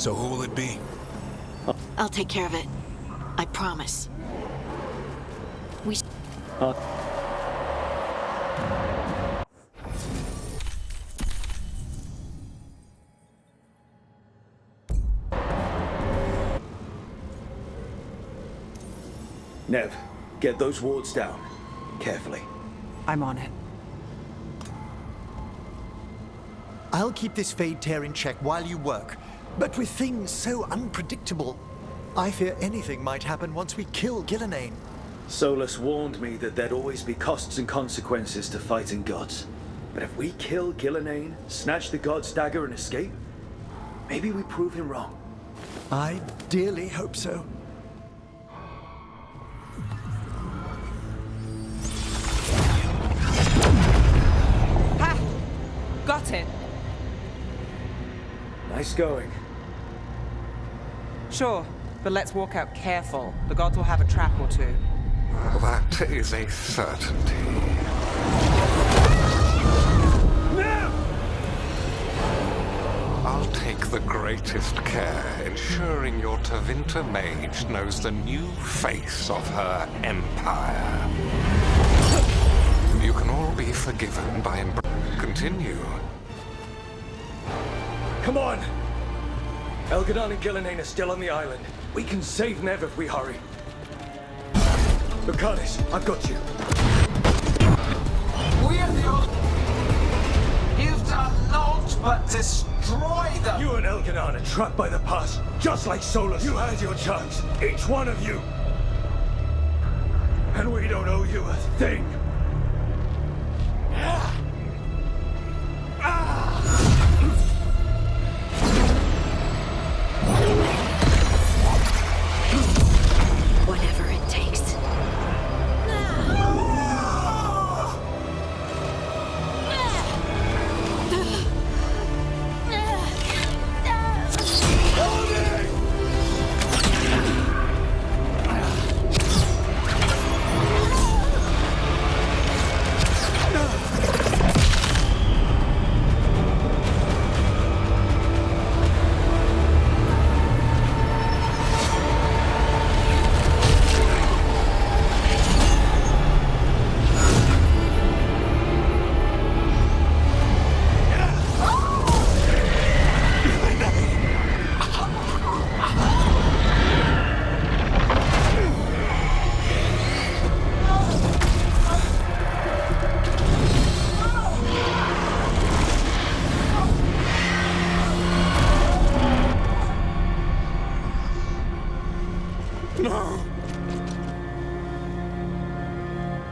So who will it be? I'll take care of it. I promise. We... Nev, get those wards down. Carefully. I'm on it. I'll keep this Fade Tear in check while you work. But with things so unpredictable, I fear anything might happen once we kill Gillenane. Solus warned me that there'd always be costs and consequences to fighting gods. But if we kill Gillenane, snatch the god's dagger and escape, maybe we prove him wrong. I dearly hope so. Ha! Got it. Nice going. Sure, but let's walk out careful. The gods will have a trap or two. That is a certainty. I'll take the greatest care, ensuring your Tevinter mage knows the new face of her empire. You can all be forgiven by Continue. Come on! Elgadon and Gillenane are still on the island. We can save Nev if we hurry. Lucanus, I've got you. We are the old... You've done naught but destroy them! You and Elgadon are trapped by the past, just like Solus. You had your chance, each one of you. And we don't owe you a thing. Whatever it takes.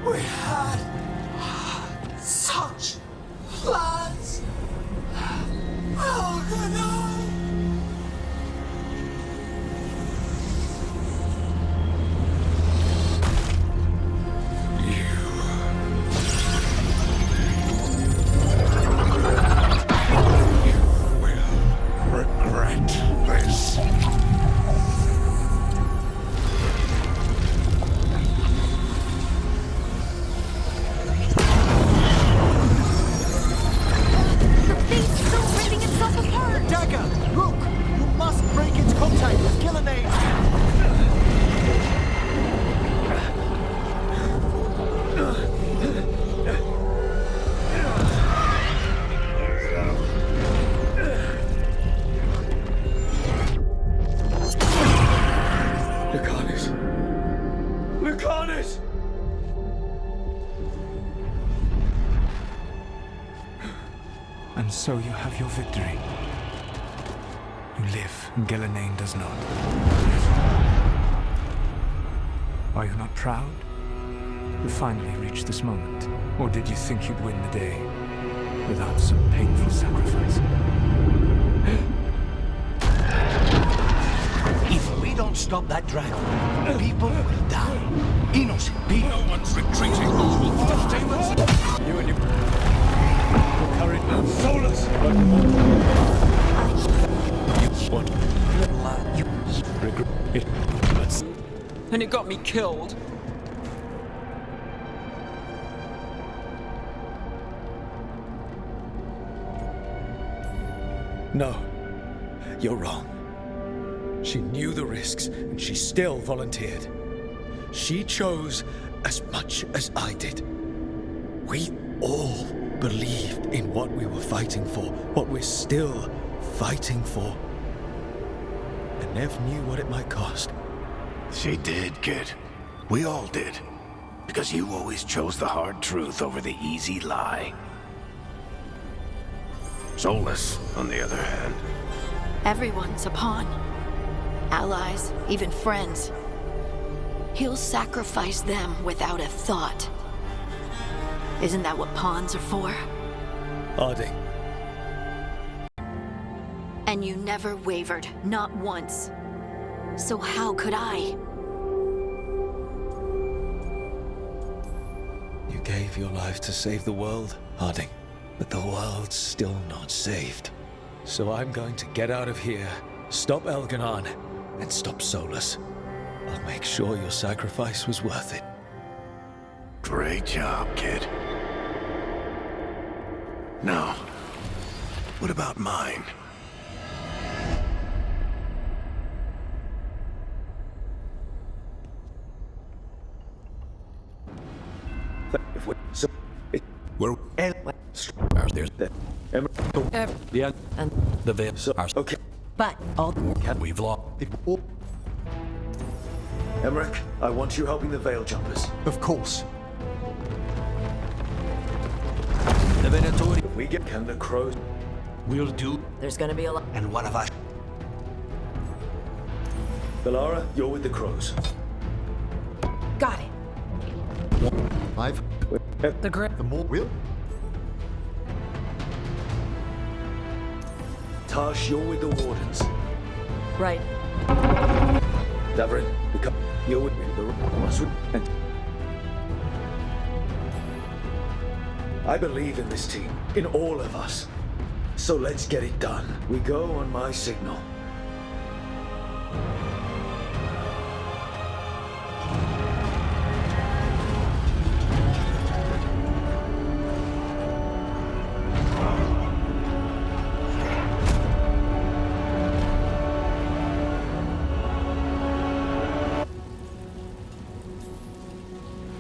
We had such plans. How could I? You will regret this. Dagger! Rook! You must break its contact with Gillenane! Lucanus! Lucanus! And so you have your victory. You live, and Gillenane does not. Are you not proud? You finally reached this moment. Or did you think you'd win the day without some painful sacrifice? If we don't stop that dragon, people will die. Innocent people. No one's retreating. Those will first demons. You and your courage, Solus! What? You regret it. And it got me killed. No, you're wrong. She knew the risks, and she still volunteered. She chose as much as I did. We all believed in what we were fighting for, what we're still fighting for. And Nev knew what it might cost. She did, kid. We all did. Because you always chose the hard truth over the easy lie. Solus, on the other hand. Everyone's a pawn. Allies, even friends. He'll sacrifice them without a thought. Isn't that what pawns are for? Harding, And you never wavered, not once. So how could I? you gave your life to save the world, Harding. But the world's still not saved. So I'm going to get out of here, stop Elganon, and stop Solus. I'll make sure your sacrifice was worth it. Great job, kid. Now, what about mine? If we, so, it, We're there's that. Yeah, and the veil. So, okay. But all we've lost. Emmerich, I want you helping the Veil Jumpers. Of course. The Venatori If we get can the crows. will do. There's gonna be a lot. And one of us. Belara, you're with the crows. Got it. I've The grip. the more will. Tash, you're with the wardens. Right. Davrin, you're with the ones with. And I believe in this team, in all of us. So let's get it done. We go on my signal.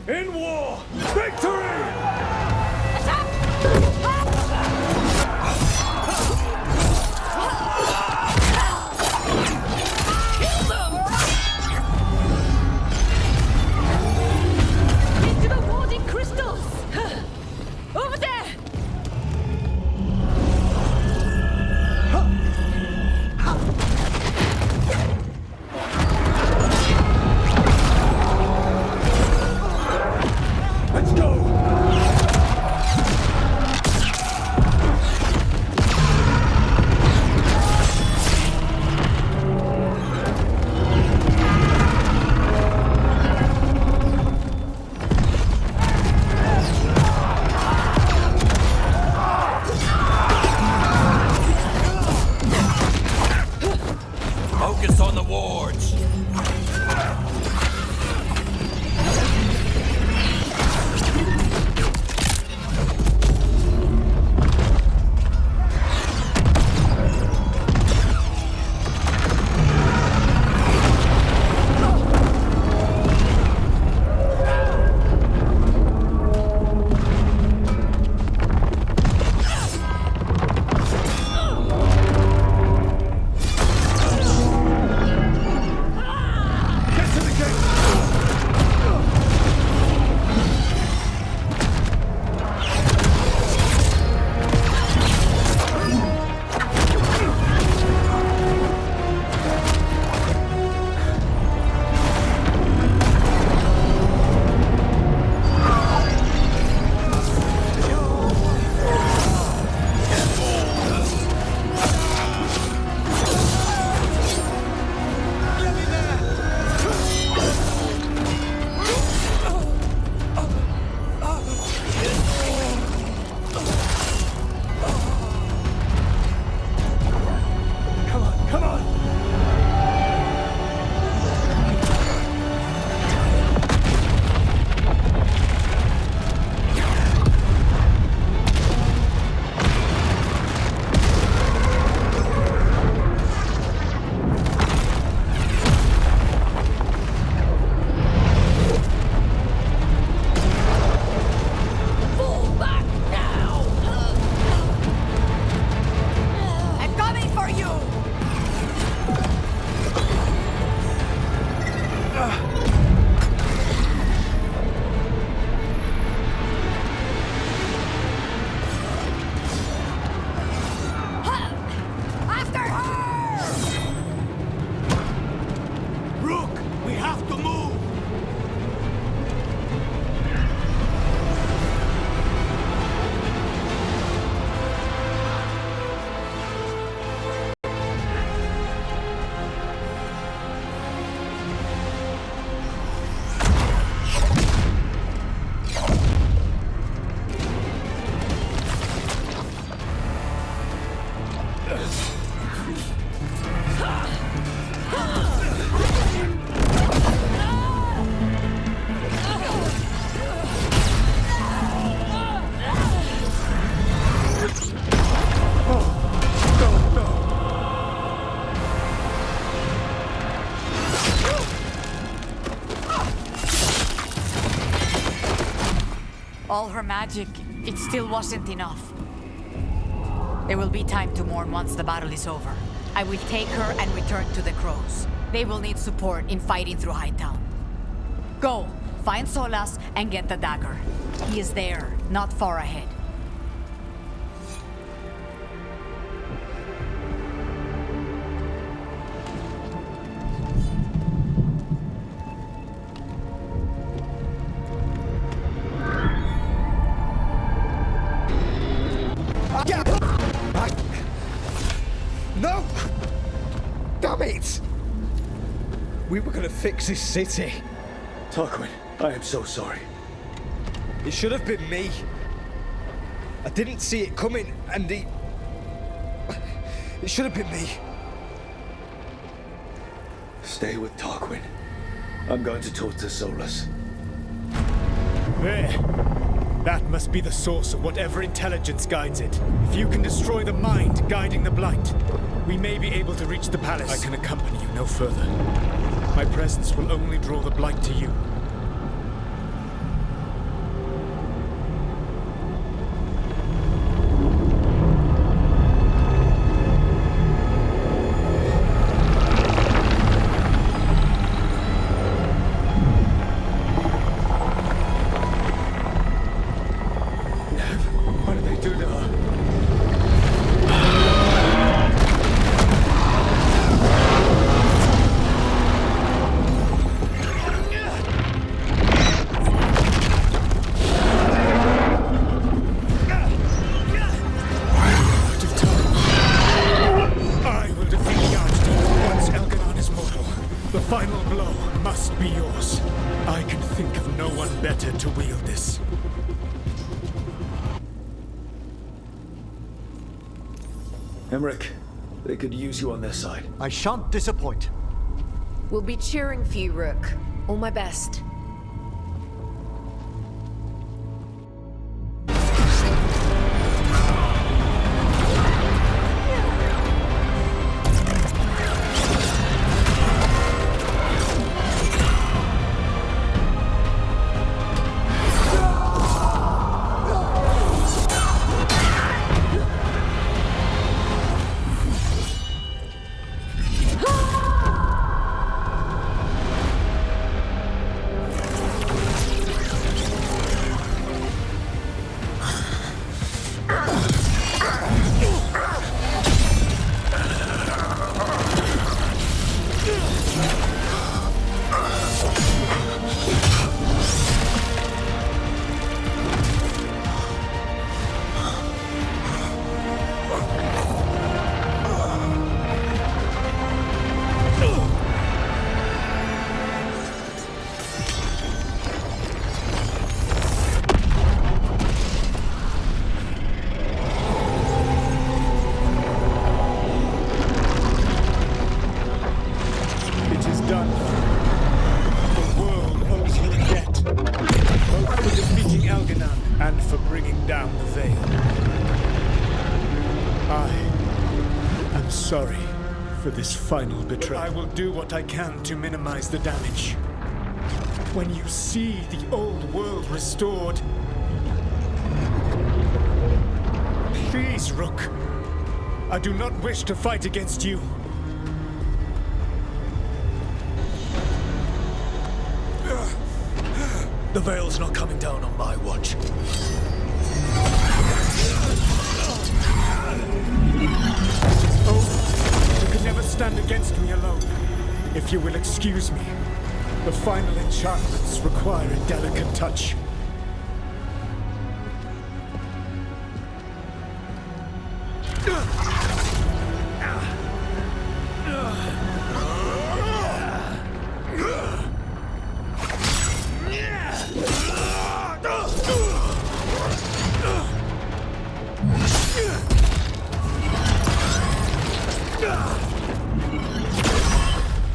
In war, victory! Into the warding crystals! Over there! Let's go! All her magic, it still wasn't enough. There will be time to mourn once the battle is over. I will take her and return to the Crows. They will need support in fighting through Hightown. Go, find Solas and get the dagger. He is there, not far ahead. No! Damn it! We were gonna fix this city. Tarquin, I am so sorry. It should have been me. I didn't see it coming, and it should have been me. Stay with Tarquin. I'm going to talk to Solas. There. That must be the source of whatever intelligence guides it. If you can destroy the mind guiding the blight, we may be able to reach the palace. I can accompany you no further. My presence will only draw the blight to you. What did they do to her? I will defeat the Archdeacon once Elganon is mortal. The final blow must be yours. I can think of no one better to wield this. Emmerich, they could use you on their side. I shan't disappoint. We'll be cheering for you, Rook. All my best. and for bringing down the Veil. I am sorry for this final betrayal. I will do what I can to minimize the damage. When you see the old world restored, please, Rook. I do not wish to fight against you. The Veil's not coming down on my watch. Oh, you can never stand against me alone. If you will excuse me, the final enchantments require a delicate touch.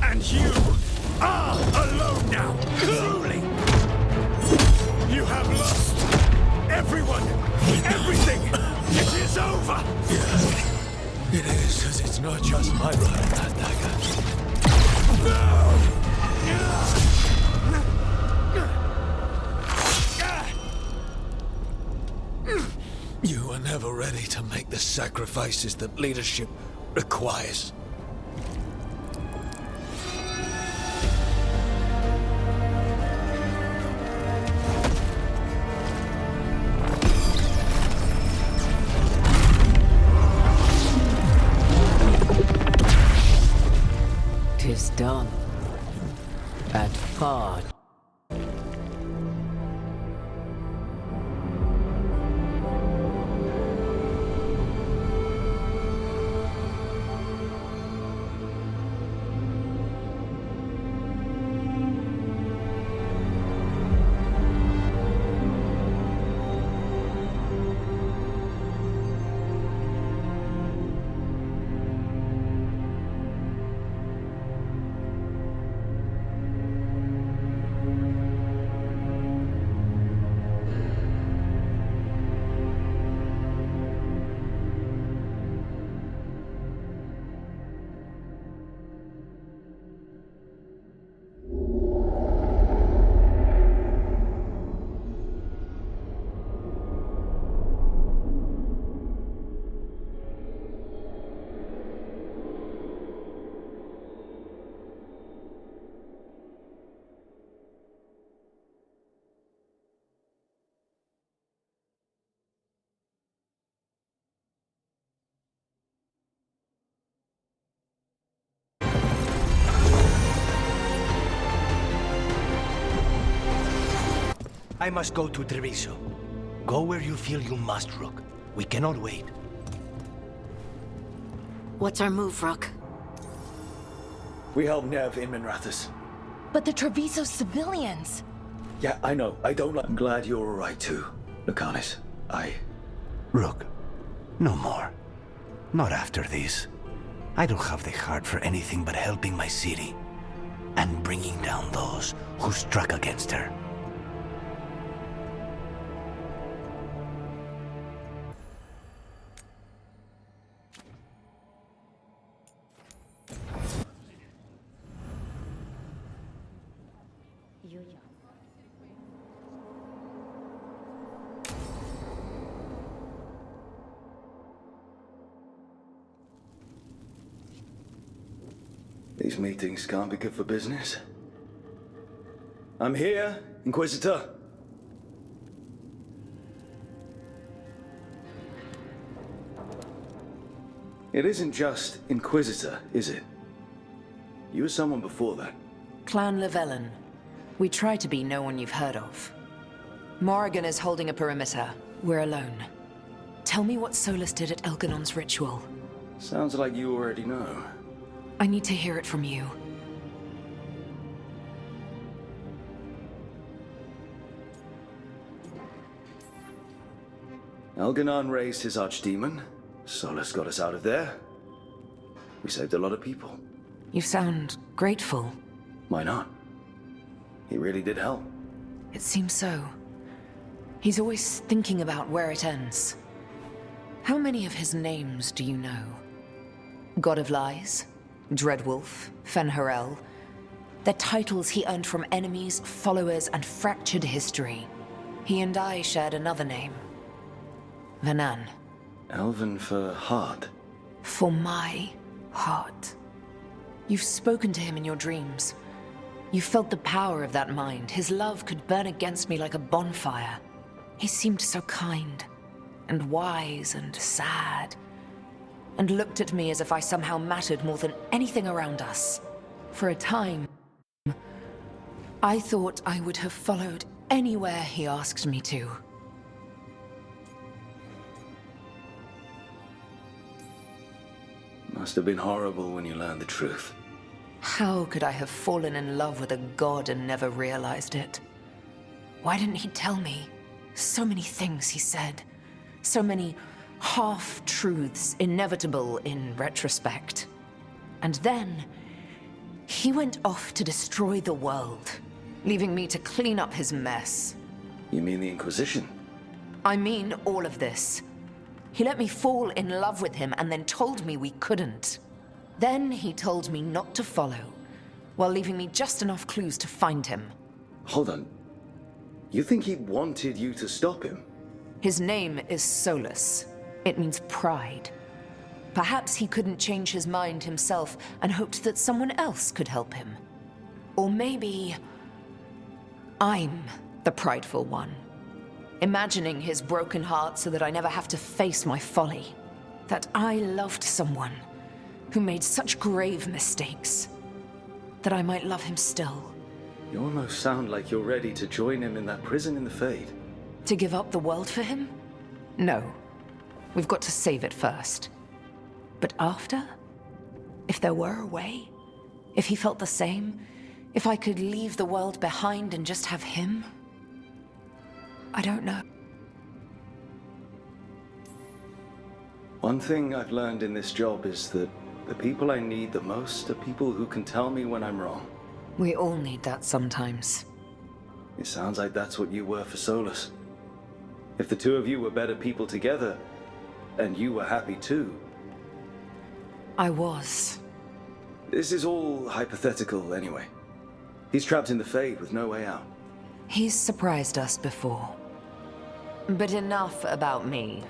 And you are alone now, truly. were never ready to make the sacrifices that leadership requires. Tis done. At far. I must go to Treviso. Go where you feel you must, Rook. We cannot wait. What's our move, Rook? We help Nev in Minrathous. But the Treviso civilians! Yeah, I know. I don't like... I'm glad you're alright too, Lucanis. Rook, no more. Not after this. I don't have the heart for anything but helping my city. And bringing down those who struck against her. These meetings can't be good for business. I'm here, Inquisitor. It isn't just Inquisitor, is it? You were someone before that. Clan Llewellyn. We try to be no one you've heard of. Morrigan is holding a perimeter. We're alone. Tell me what Solus did at Elganon's ritual. Sounds like you already know. I need to hear it from you. Elganon raised his archdemon. Solus got us out of there. We saved a lot of people. You sound grateful. Why not? He really did help. It seems so. He's always thinking about where it ends. How many of his names do you know? God of Lies? Dreadwolf? Fen'Harel? They're titles he earned from enemies, followers, and fractured history. He and I shared another name. Vanan. Elven for heart. For my heart. You've spoken to him in your dreams. You felt the power of that mind. His love could burn against me like a bonfire. He seemed so kind, and wise, and sad, and looked at me as if I somehow mattered more than anything around us. For a time, I thought I would have followed anywhere he asked me to. Must have been horrible when you learned the truth. How could I have fallen in love with a god and never realized it? Why didn't he tell me? So many things he said. So many half-truths, inevitable in retrospect. And then, he went off to destroy the world, leaving me to clean up his mess. You mean the Inquisition? I mean all of this. He let me fall in love with him and then told me we couldn't. Then he told me not to follow, while leaving me just enough clues to find him. Hold on. You think he wanted you to stop him? His name is Solus. It means pride. Perhaps he couldn't change his mind himself and hoped that someone else could help him. Or maybe I'm the prideful one, imagining his broken heart so that I never have to face my folly. That I loved someone who made such grave mistakes, that I might love him still. You almost sound like you're ready to join him in that prison in the Fade. To give up the world for him? No. We've got to save it first. But after? If there were a way? If he felt the same? If I could leave the world behind and just have him? I don't know. One thing I've learned in this job is that the people I need the most are people who can tell me when I'm wrong. We all need that sometimes. It sounds like that's what you were for Solus. If the two of you were better people together, and you were happy too. I was. This is all hypothetical anyway. He's trapped in the Fade with no way out. He's surprised us before. But enough about me.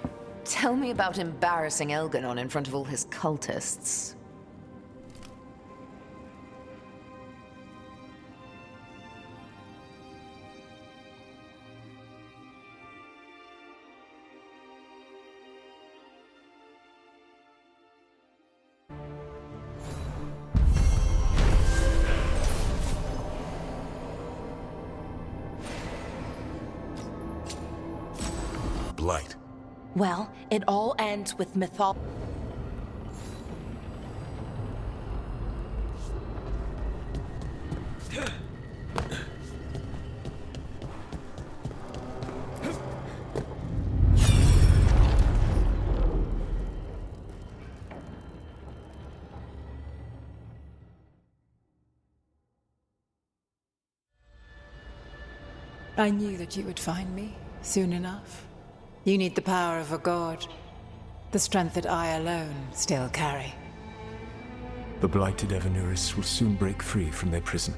Tell me about embarrassing Elganon in front of all his cultists. Blight. Well, it all ends with mythology. I knew that you would find me soon enough. You need the power of a god, the strength that I alone still carry. The blighted Evanuris will soon break free from their prison.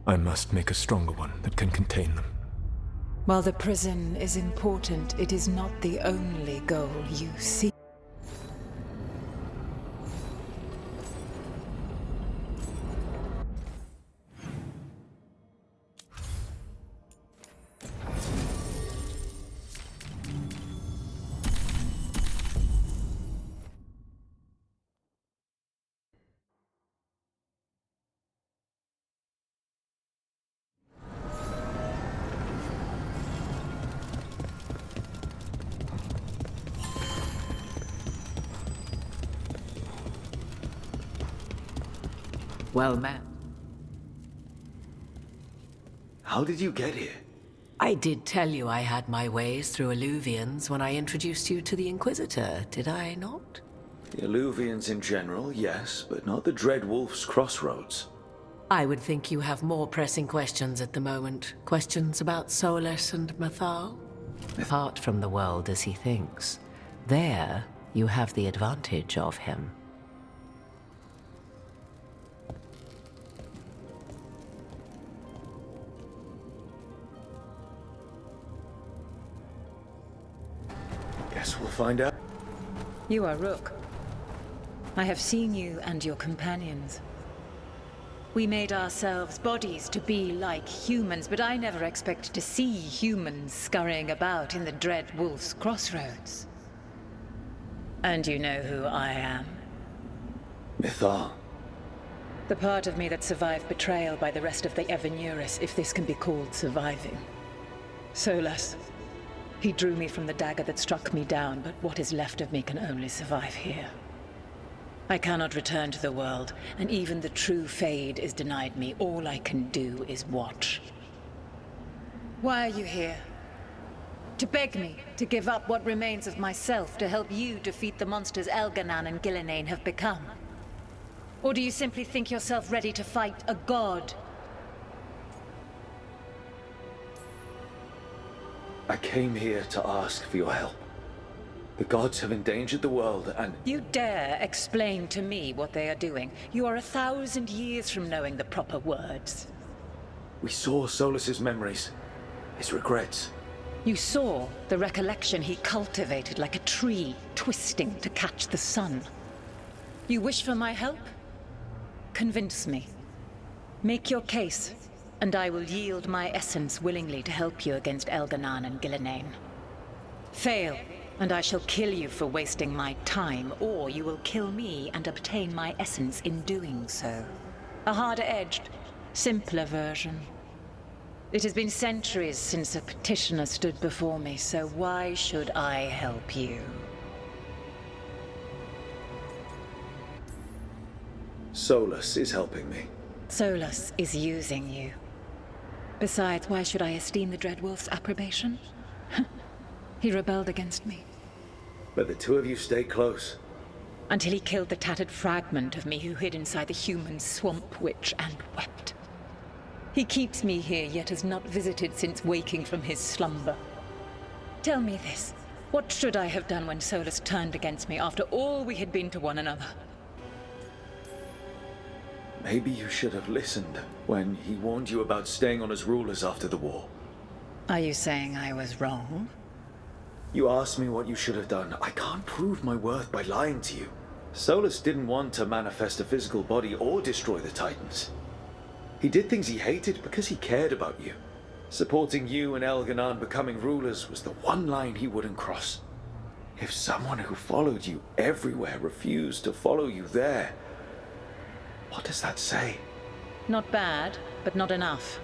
I must make a stronger one that can contain them. While the prison is important, it is not the only goal you seek. Well met. How did you get here? I did tell you I had my ways through Alluvians when I introduced you to the Inquisitor, did I not? The Alluvians in general, yes, but not the Dread Wolf's crossroads. I would think you have more pressing questions at the moment. Questions about Solus and Mathal? Apart from the world as he thinks. There, you have the advantage of him. Guess we'll find out. You are Rook. I have seen you and your companions. We made ourselves bodies to be like humans, but I never expected to see humans scurrying about in the Dread Wolf's crossroads. And you know who I am. Mythal. The part of me that survived betrayal by the rest of the Evanuris, if this can be called surviving. Solus. He drew me from the dagger that struck me down, but what is left of me can only survive here. I cannot return to the world, and even the true Fade is denied me. All I can do is watch. Why are you here? To beg me to give up what remains of myself to help you defeat the monsters Elganon and Gillenane have become? Or do you simply think yourself ready to fight a god? I came here to ask for your help. The gods have endangered the world and... You dare explain to me what they are doing? You are 1,000 years from knowing the proper words. We saw Solus's memories, his regrets. You saw the recollection he cultivated like a tree twisting to catch the sun. You wish for my help? Convince me. Make your case, and I will yield my essence willingly to help you against Elganan and Gillenane. Fail, and I shall kill you for wasting my time, or you will kill me and obtain my essence in doing so. A harder-edged, simpler version. It has been centuries since a petitioner stood before me, so why should I help you? Solus is helping me. Solus is using you. Besides, why should I esteem the Dreadwolf's approbation? He rebelled against me. But the two of you stay close. Until he killed the tattered fragment of me who hid inside the human swamp witch and wept. He keeps me here, yet has not visited since waking from his slumber. Tell me this. What should I have done when Solus turned against me after all we had been to one another? Maybe you should have listened when he warned you about staying on as rulers after the war. Are you saying I was wrong? You asked me what you should have done. I can't prove my worth by lying to you. Solus didn't want to manifest a physical body or destroy the Titans. He did things he hated because he cared about you. Supporting you and Elganan becoming rulers was the one line he wouldn't cross. If someone who followed you everywhere refused to follow you there, what does that say? Not bad, but not enough.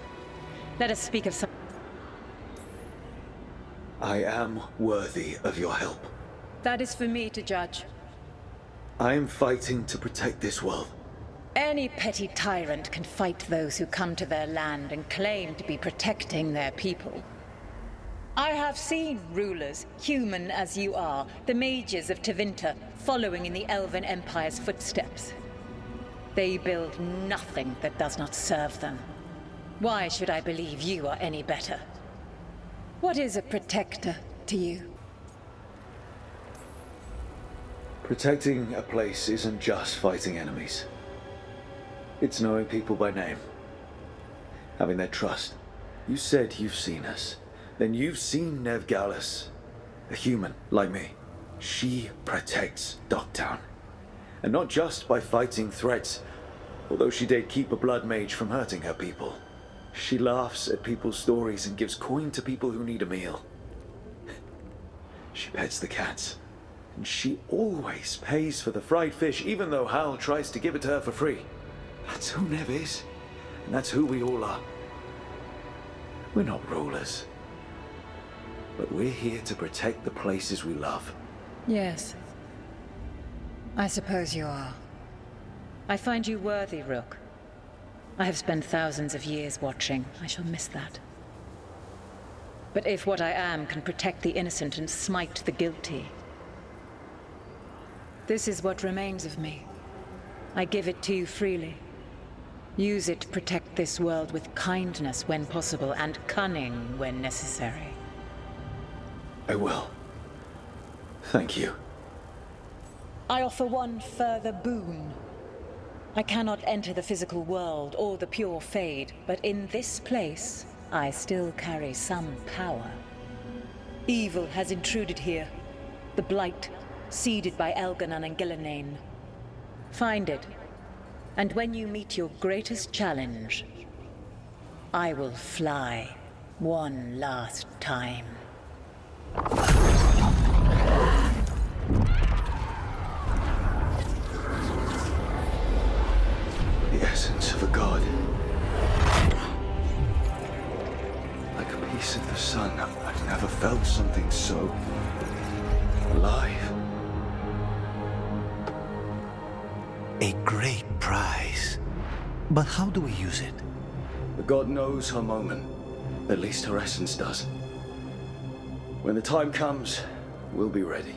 Let us speak of some... I am worthy of your help. That is for me to judge. I am fighting to protect this world. Any petty tyrant can fight those who come to their land and claim to be protecting their people. I have seen rulers, human as you are, the mages of Tevinter, following in the Elven Empire's footsteps. They build nothing that does not serve them. Why should I believe you are any better? What is a protector to you? Protecting a place isn't just fighting enemies. It's knowing people by name. Having their trust. You said you've seen us. Then you've seen Nev Gallus. A human, like me. She protects Dogtown. And not just by fighting threats, although she did keep a blood mage from hurting her people. She laughs at people's stories and gives coin to people who need a meal. She pets the cats. And she always pays for the fried fish, even though Hal tries to give it to her for free. That's who Nev is. And that's who we all are. We're not rulers. But we're here to protect the places we love. Yes. I suppose you are. I find you worthy, Rook. I have spent thousands of years watching. I shall miss that. But if what I am can protect the innocent and smite the guilty, this is what remains of me. I give it to you freely. Use it to protect this world with kindness when possible and cunning when necessary. I will. Thank you. I offer one further boon. I cannot enter the physical world or the pure Fade, but in this place, I still carry some power. Evil has intruded here. The blight, seeded by Elganan and Gillenane. Find it, and when you meet your greatest challenge, I will fly one last time. The essence of a god. Like a piece of the sun. I've never felt something so alive. A great prize. But how do we use it? The god knows her moment. At least her essence does. When the time comes, we'll be ready.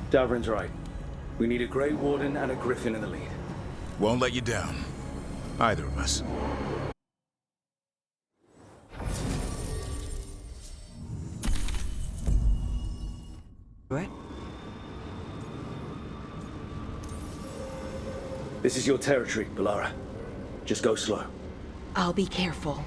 Davrin's right. We need a Grey Warden and a Griffin in the lead. Won't let you down. Either of us. What? This is your territory, Balara. Just go slow. I'll be careful.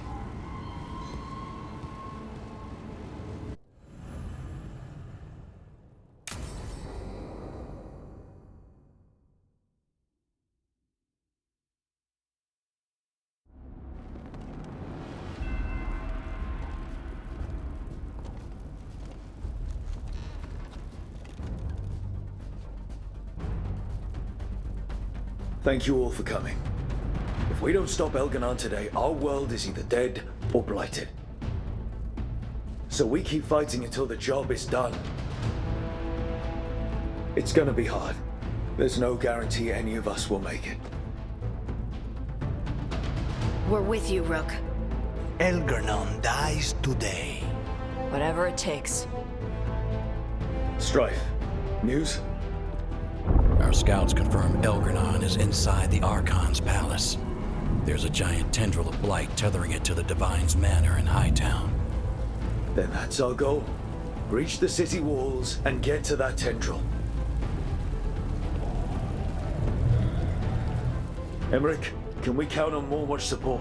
Thank you all for coming. If we don't stop Elganon today, our world is either dead or blighted. So we keep fighting until the job is done. It's gonna be hard. There's no guarantee any of us will make it. We're with you, Rook. Elganon dies today. Whatever it takes. Strife. News? Our scouts confirm Elganon is inside the Archon's palace. There's a giant tendril of blight tethering it to the Divine's manor in Hightown. Then that's our goal. Breach the city walls and get to that tendril. Emmerich, can we count on more Watch support?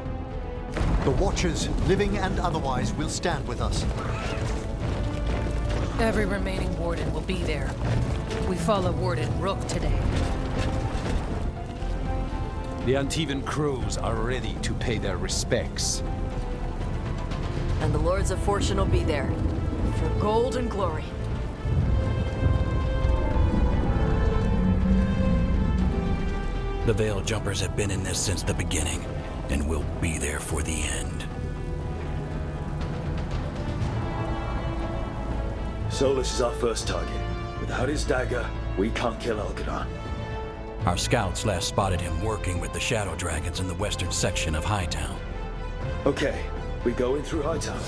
The Watchers, living and otherwise, will stand with us. Every remaining Warden will be there. We follow Warden Rook today. The Antivan crows are ready to pay their respects. And the Lords of Fortune will be there. For gold and glory. The Veil Jumpers have been in this since the beginning, and will be there for the end. Solus is our first target. Without his dagger, we can't kill Elganon. Our scouts last spotted him working with the Shadow Dragons in the western section of Hightown. Okay, we go in through Hightown.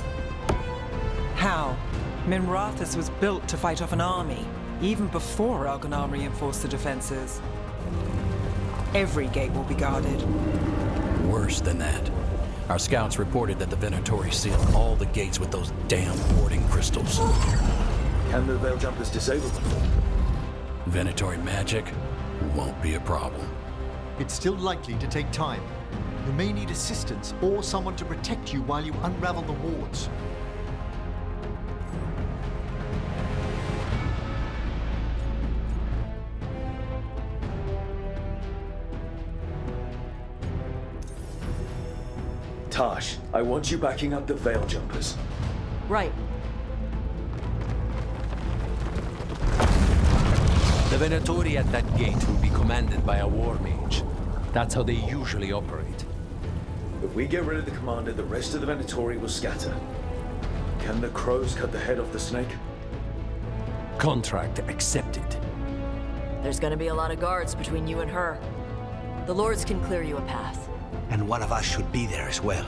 How? Minrathous was built to fight off an army, even before Elganon reinforced the defenses. Every gate will be guarded. Worse than that. Our scouts reported that the Venatori sealed all the gates with those damn warding crystals. Can the Veil Jumpers disable them? Venatori magic won't be a problem. It's still likely to take time. You may need assistance or someone to protect you while you unravel the wards. Tash, I want you backing up the Veil Jumpers. Right. The Venatori at that gate will be commanded by a war mage. That's how they usually operate. If we get rid of the commander, the rest of the Venatori will scatter. Can the crows cut the head off the snake? Contract accepted. There's gonna be a lot of guards between you and her. The Lords can clear you a path. And one of us should be there as well.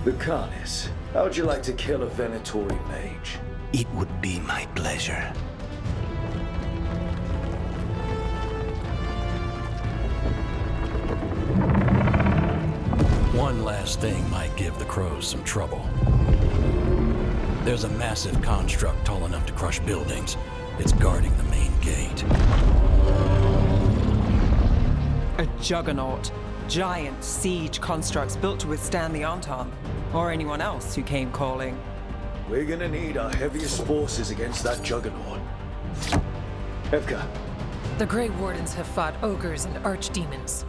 Lucanus, how'd you like to kill a Venatori mage? It would be my pleasure. One last thing might give the crows some trouble. There's a massive construct tall enough to crush buildings. It's guarding the main gate. A juggernaut. Giant siege constructs built to withstand the Anton, or anyone else who came calling. We're gonna need our heaviest forces against that juggernaut. Evka. The Grey Wardens have fought ogres and archdemons.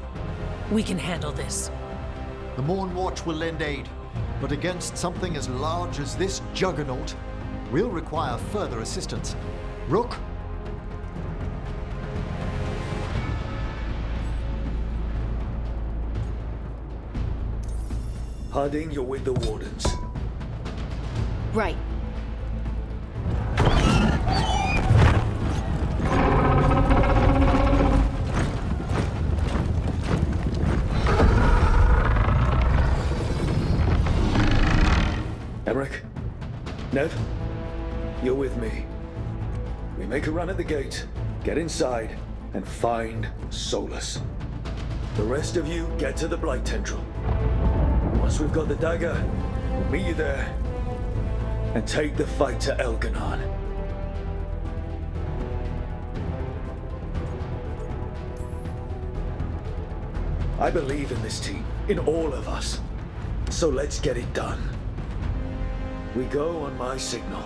We can handle this. The Morn Watch will lend aid, but against something as large as this juggernaut, we'll require further assistance. Rook? Harding, you're with the Wardens. Right. Nev, you're with me. We make a run at the gate, get inside, and find Solus. The rest of you get to the Blight Tendril. Once we've got the dagger, we'll meet you there and take the fight to Elganon. I believe in this team, in all of us. So let's get it done. We go on my signal.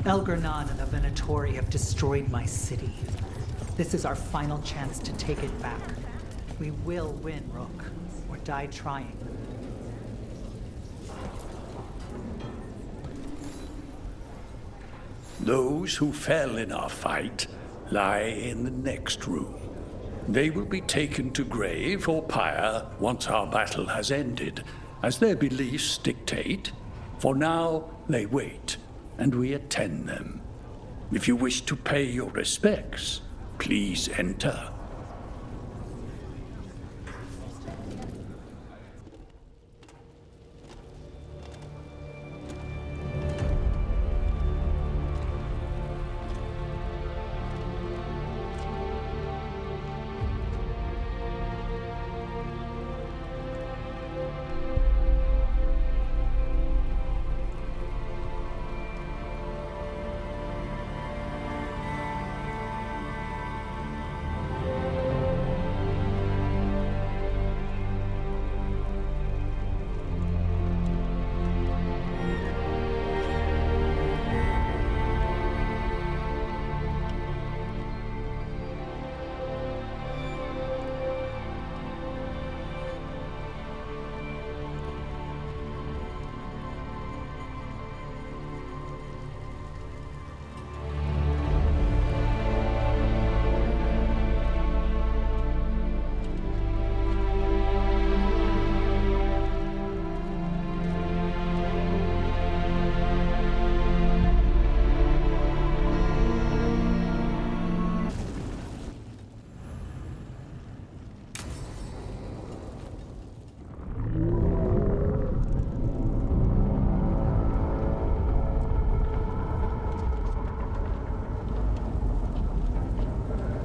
Elganon and the Venatori have destroyed my city. This is our final chance to take it back. We will win, Rook, or die trying. Those who fell in our fight lie in the next room. They will be taken to grave or pyre once our battle has ended, as their beliefs dictate. For now, they wait, and we attend them. If you wish to pay your respects, please enter.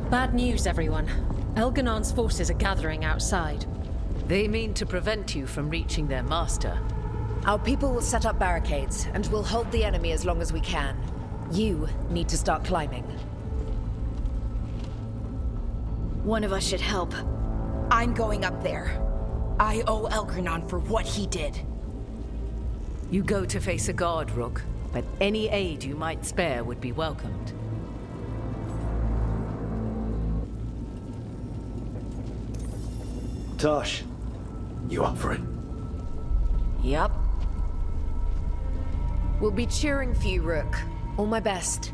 Bad news, everyone. Elganon's forces are gathering outside. They mean to prevent you from reaching their master. Our people will set up barricades, and we'll hold the enemy as long as we can. You need to start climbing. One of us should help. I'm going up there. I owe Elganon for what he did. You go to face a guard, Rook, but any aid you might spare would be welcomed. Tosh, you up for it? Yup. We'll be cheering for you, Rook. All my best.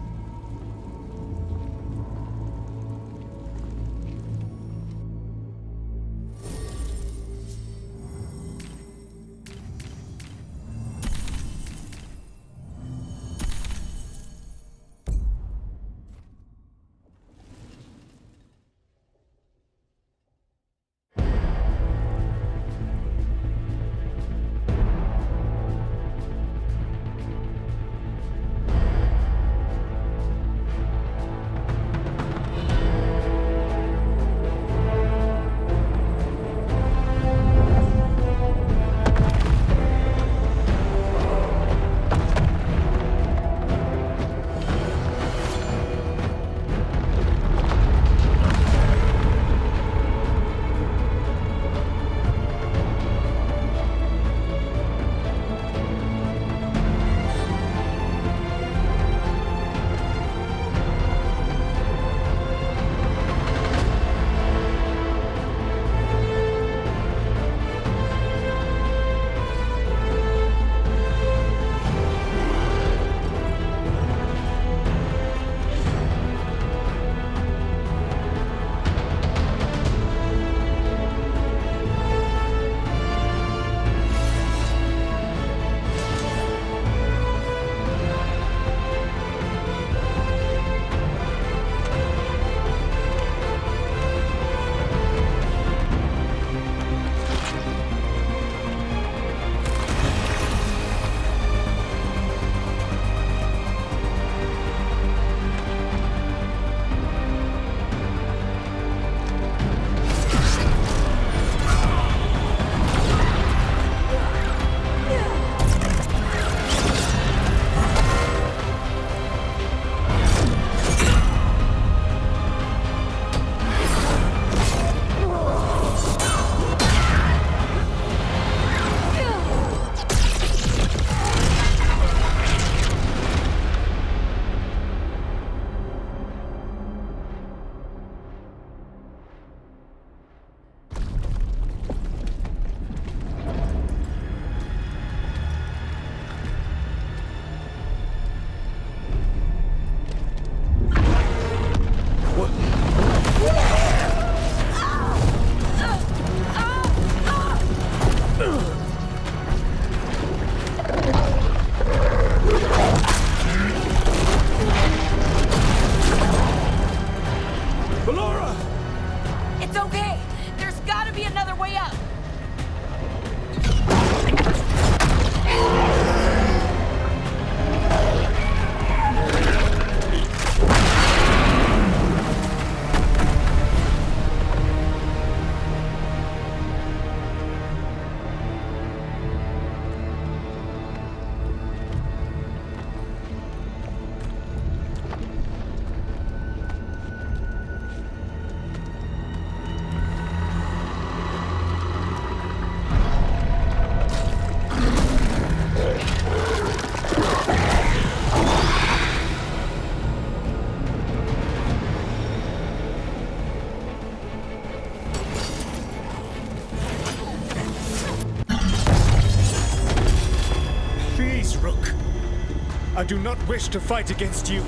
do not wish to fight against you.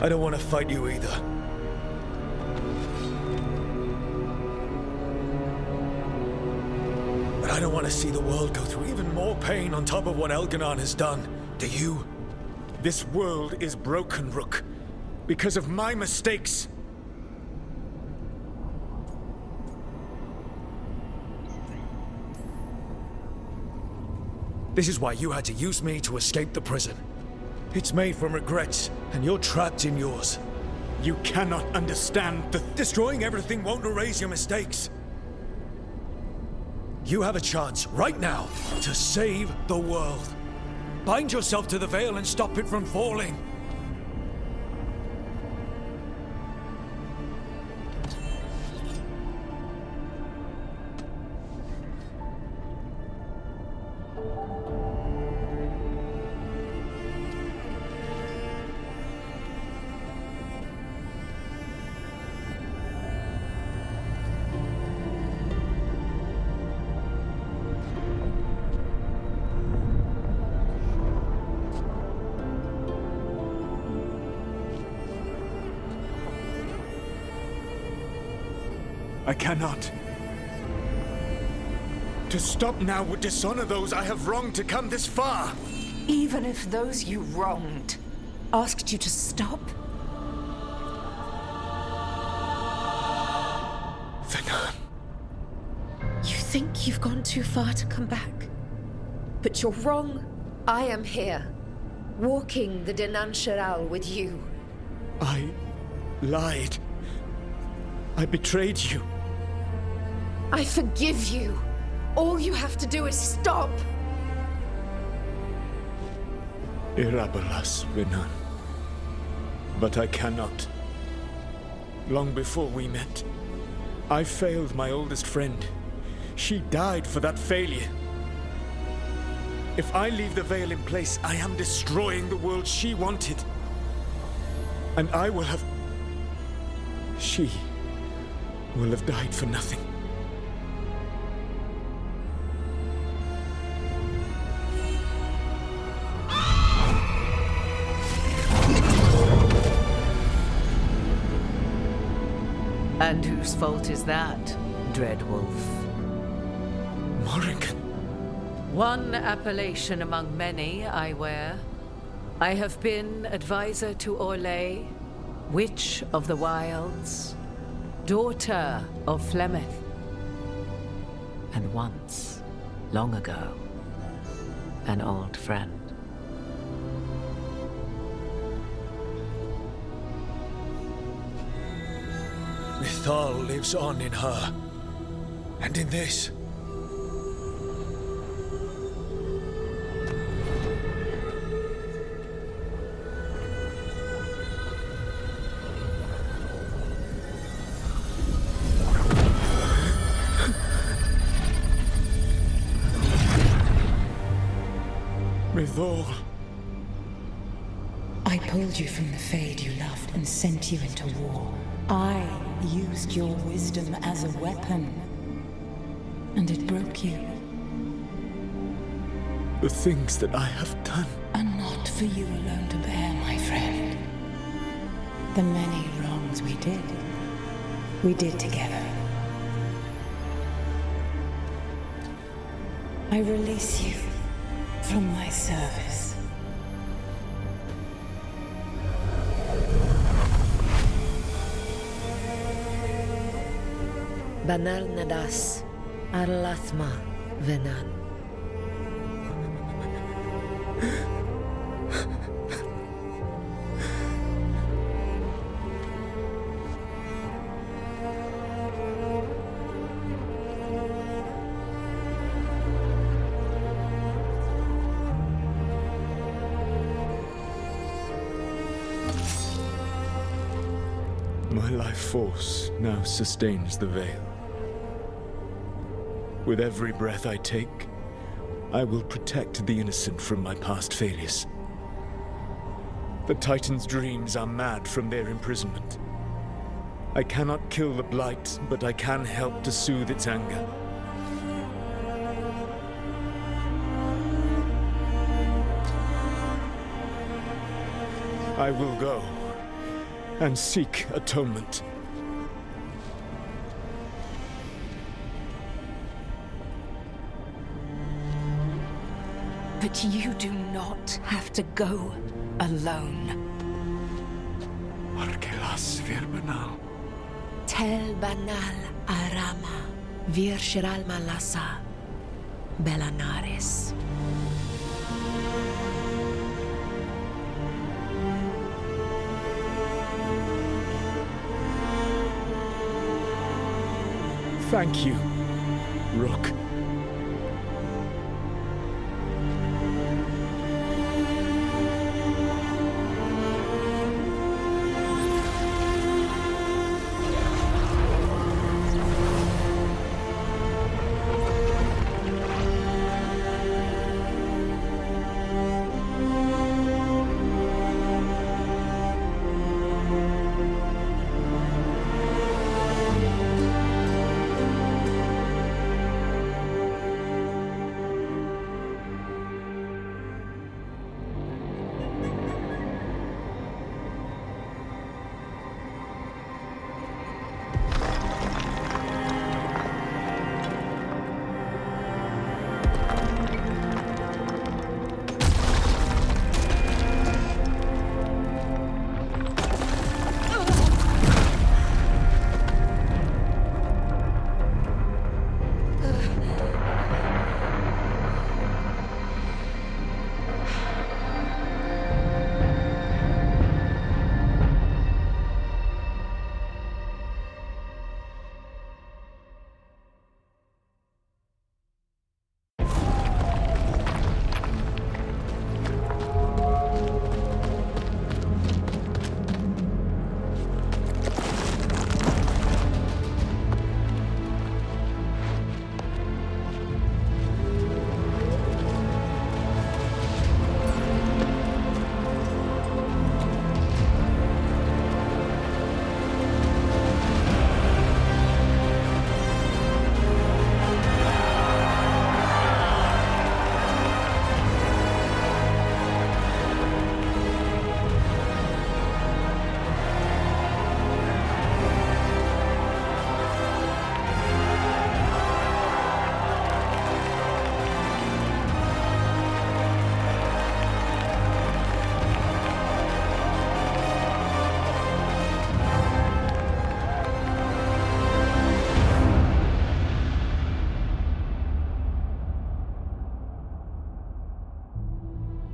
I don't want to fight you either. But I don't want to see the world go through even more pain on top of what Elganon has done. Do you? This world is broken, Rook. Because of my mistakes. This is why you had to use me to escape the prison. It's made from regrets, and you're trapped in yours. You cannot understand the... Destroying everything won't erase your mistakes. You have a chance, right now, to save the world. Bind yourself to the veil and stop it from falling. I cannot. To stop now would dishonor those I have wronged to come this far. Even if those you wronged asked you to stop? Venan. You think you've gone too far to come back? But you're wrong. I am here, walking the Denan Sheral with you. I lied. I betrayed you. I forgive you. All you have to do is stop. Irabalas, Venan. But I cannot. Long before we met, I failed my oldest friend. She died for that failure. If I leave the veil in place, I am destroying the world she wanted. And I will have... She will have died for nothing. And whose fault is that, Dread Wolf? Morrigan. One appellation among many, I wear. I have been advisor to Orlais, Witch of the Wilds, daughter of Flemeth, and once, long ago, an old friend. Mythal lives on in her, and in this. Mythal. I pulled you from the Fade you loved and sent you into war. I used your wisdom as a weapon, and it broke you. The things that I have done are not for you alone to bear, my friend. The many wrongs we did together. I release you from my service. Banal Nadas, Arlathma, Venan. My life force now sustains the veil. With every breath I take, I will protect the innocent from my past failures. The Titan's dreams are mad from their imprisonment. I cannot kill the blight, but I can help to soothe its anger. I will go and seek atonement. But you do not have to go alone. Tel banal arama, vir shiral malasa, belanaris. Thank you, Rook.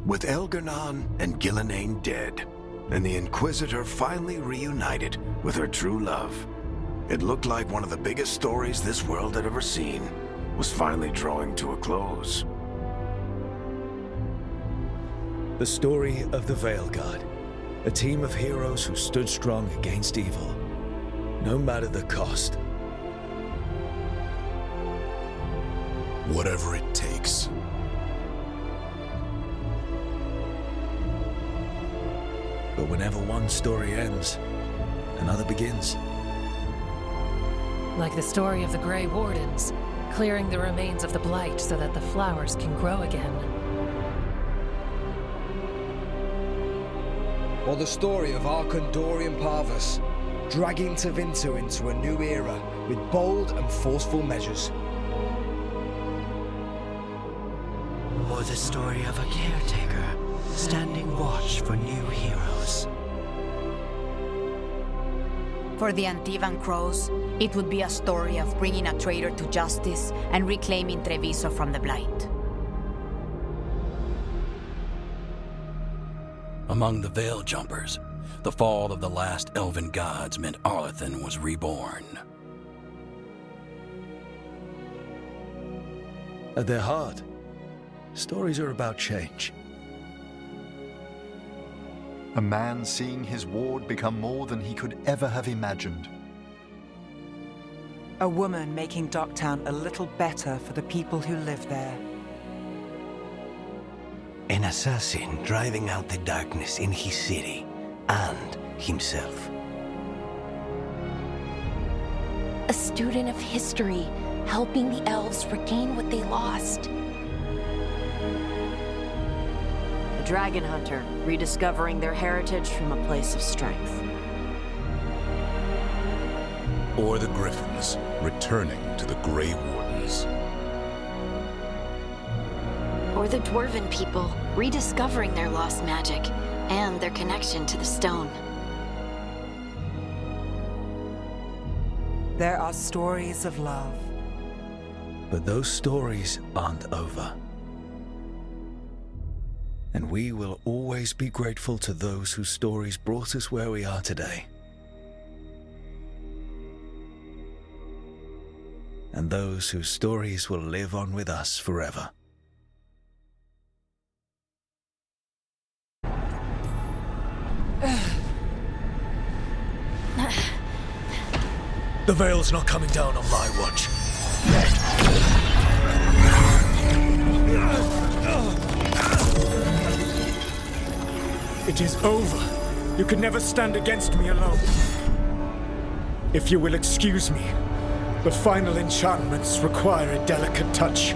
With Elgar'nan and Gillenane dead, and the Inquisitor finally reunited with her true love, it looked like one of the biggest stories this world had ever seen was finally drawing to a close. The story of the Veilguard, a team of heroes who stood strong against evil, no matter the cost. Whatever it takes. But whenever one story ends, another begins. Like the story of the Grey Wardens, clearing the remains of the Blight so that the flowers can grow again. Or the story of Arkandorian Parvus, dragging Tevinter into a new era with bold and forceful measures. Or the story of a caretaker, standing watch for new heroes. For the Antivan Crows, it would be a story of bringing a traitor to justice and reclaiming Treviso from the Blight. Among the Veil Jumpers, the fall of the last elven gods meant Arlathan was reborn. At their heart, stories are about change. A man seeing his ward become more than he could ever have imagined. A woman making Docktown a little better for the people who live there. An assassin driving out the darkness in his city and himself. A student of history, helping the elves regain what they lost. A dragon hunter, rediscovering their heritage from a place of strength. Or the Griffins, returning to the Grey Wardens. Or the Dwarven people, rediscovering their lost magic and their connection to the stone. There are stories of love. But those stories aren't over. And we will always be grateful to those whose stories brought us where we are today. And those whose stories will live on with us forever. The Veil's not coming down on my watch. It is over. You can never stand against me alone. If you will excuse me, the final enchantments require a delicate touch.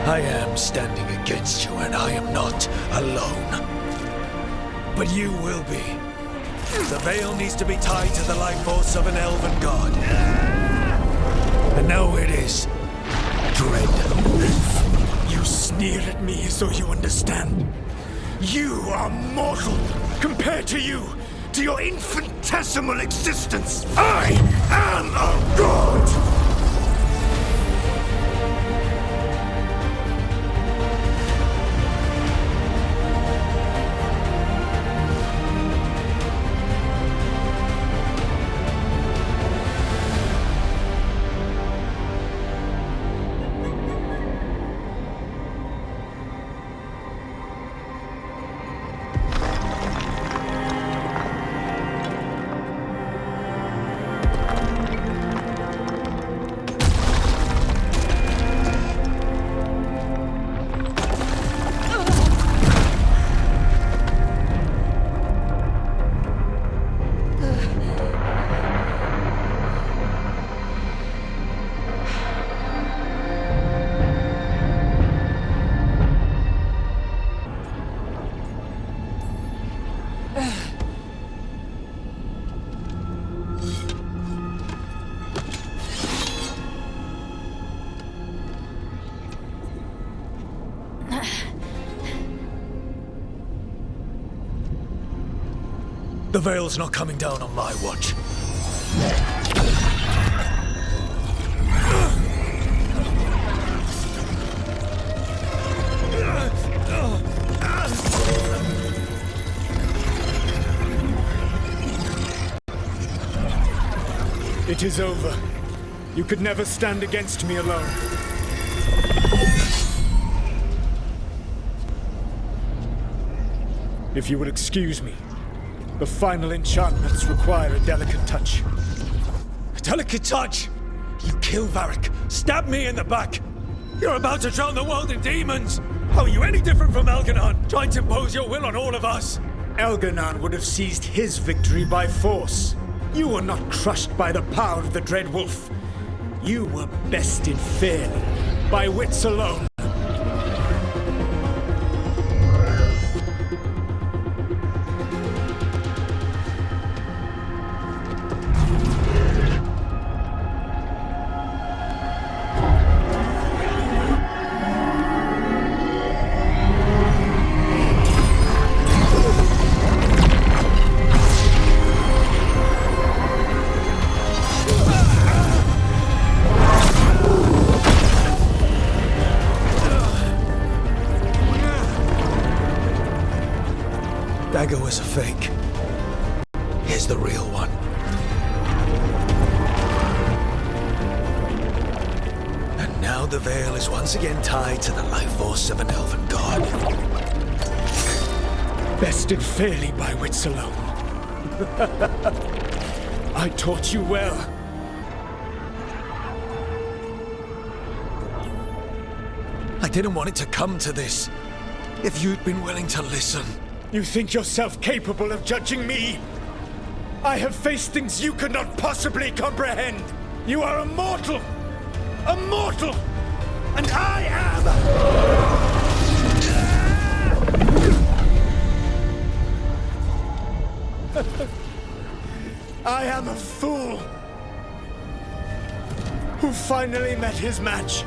I am standing against you, and I am not alone. But you will be. The Veil needs to be tied to the life force of an elven god. And now it is. Dread Wolf. You sneer at me so you understand. You are mortal compared to you, to your infinitesimal existence. I am a god! The Veil's not coming down on my watch. It is over. You could never stand against me alone. If you will excuse me, the final enchantments require a delicate touch. A delicate touch? You kill Varric, stab me in the back. You're about to drown the world in demons. How are you any different from Elganon, trying to impose your will on all of us? Elganon would have seized his victory by force. You were not crushed by the power of the Dread Wolf. You were bested fairly, by wits alone. Dagger was a fake. Veil is once again tied to the life force of an elven god. Bested fairly by wits alone. I taught you well. I didn't want it to come to this. If you'd been willing to listen. You think yourself capable of judging me? I have faced things you could not possibly comprehend. You are a mortal! A mortal! And I am... I am a fool who finally met his match.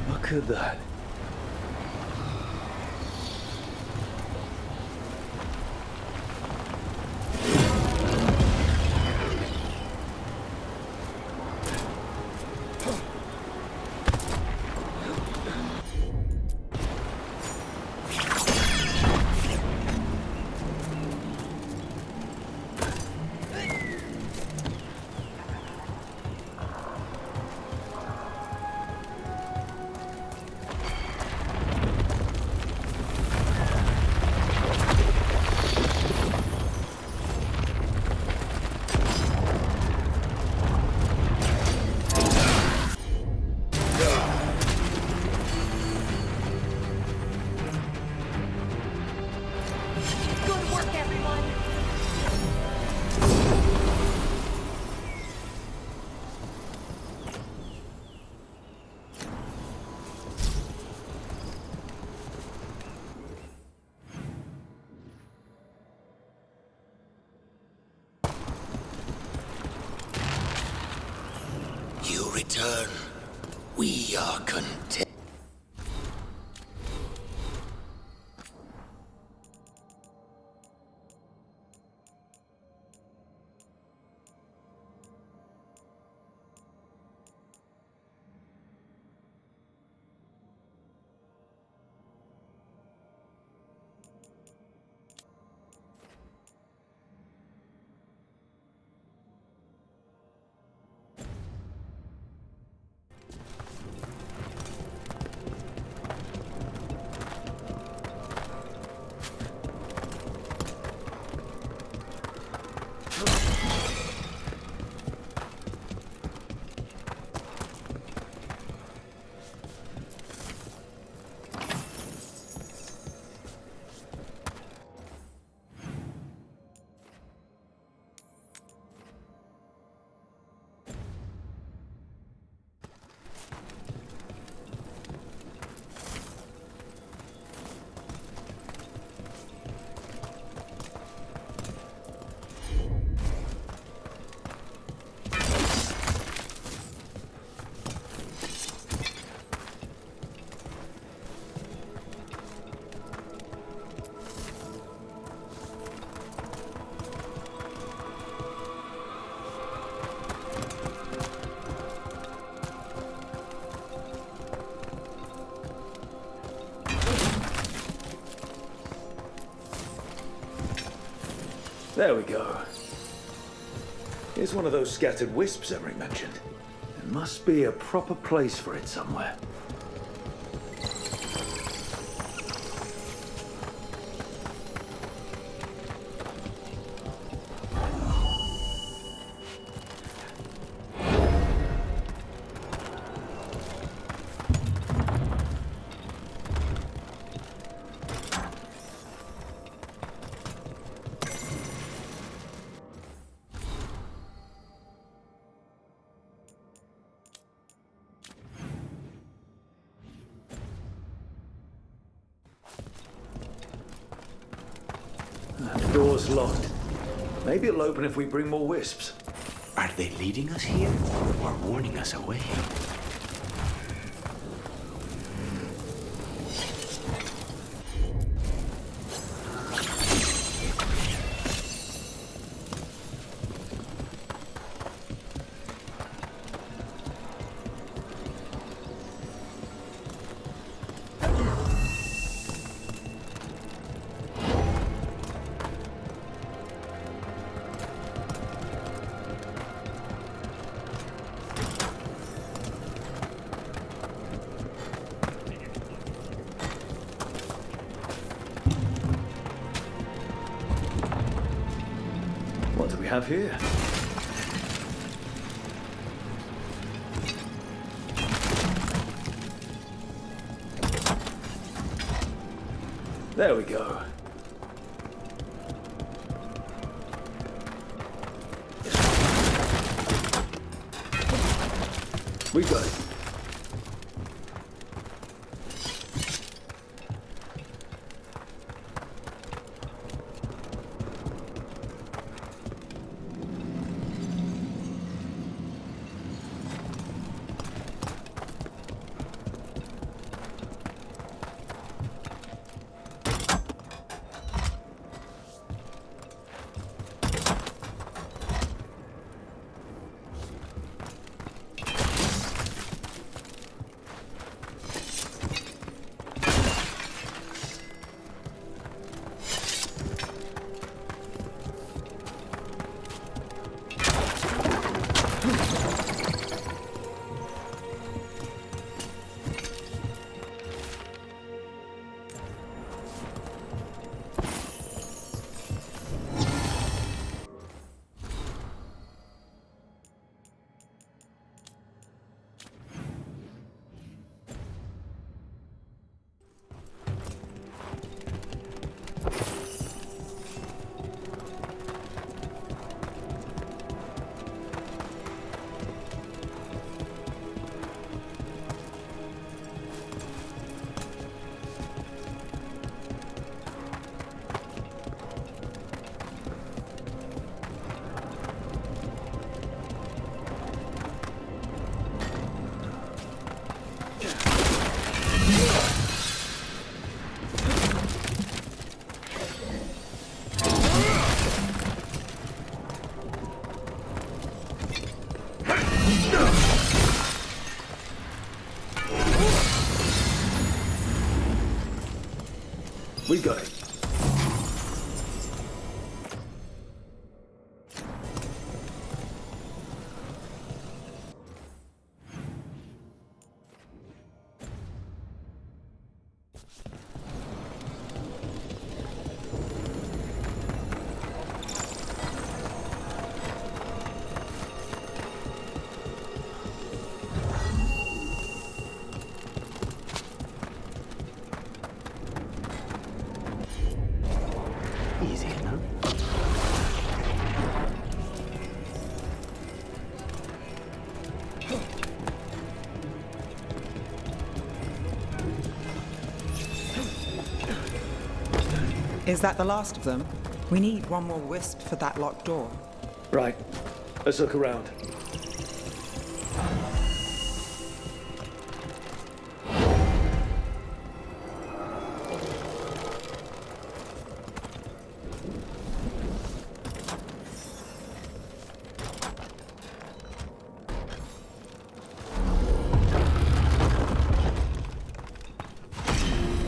Look at that. return, we are content. There we go. Here's one of those scattered wisps Emery mentioned. There must be a proper place for it somewhere. The door's locked. Maybe it'll open if we bring more wisps. Are they leading us here or warning us away? What do we have here? There we go. We got it. We got it. Easy enough. Is that the last of them? We need one more wisp for that locked door. Right. Let's look around.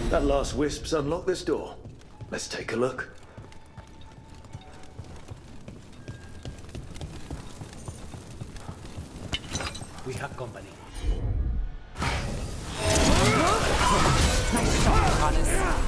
That last wisp's unlocked this door. Let's take a look. We have company. Nice shot, Hannes.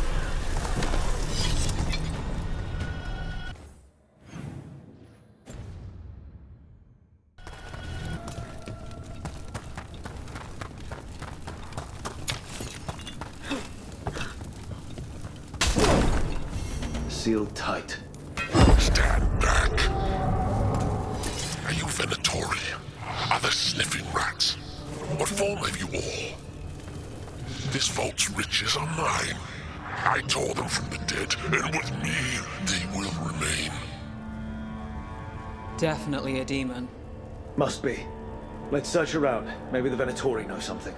Sealed tight. Stand back. Are you Venatori? Are the sniffing rats? What form have you all? This vault's riches are mine. I tore them from the dead, and with me, they will remain. Definitely a demon. Must be. Let's search around. Maybe the Venatori know something.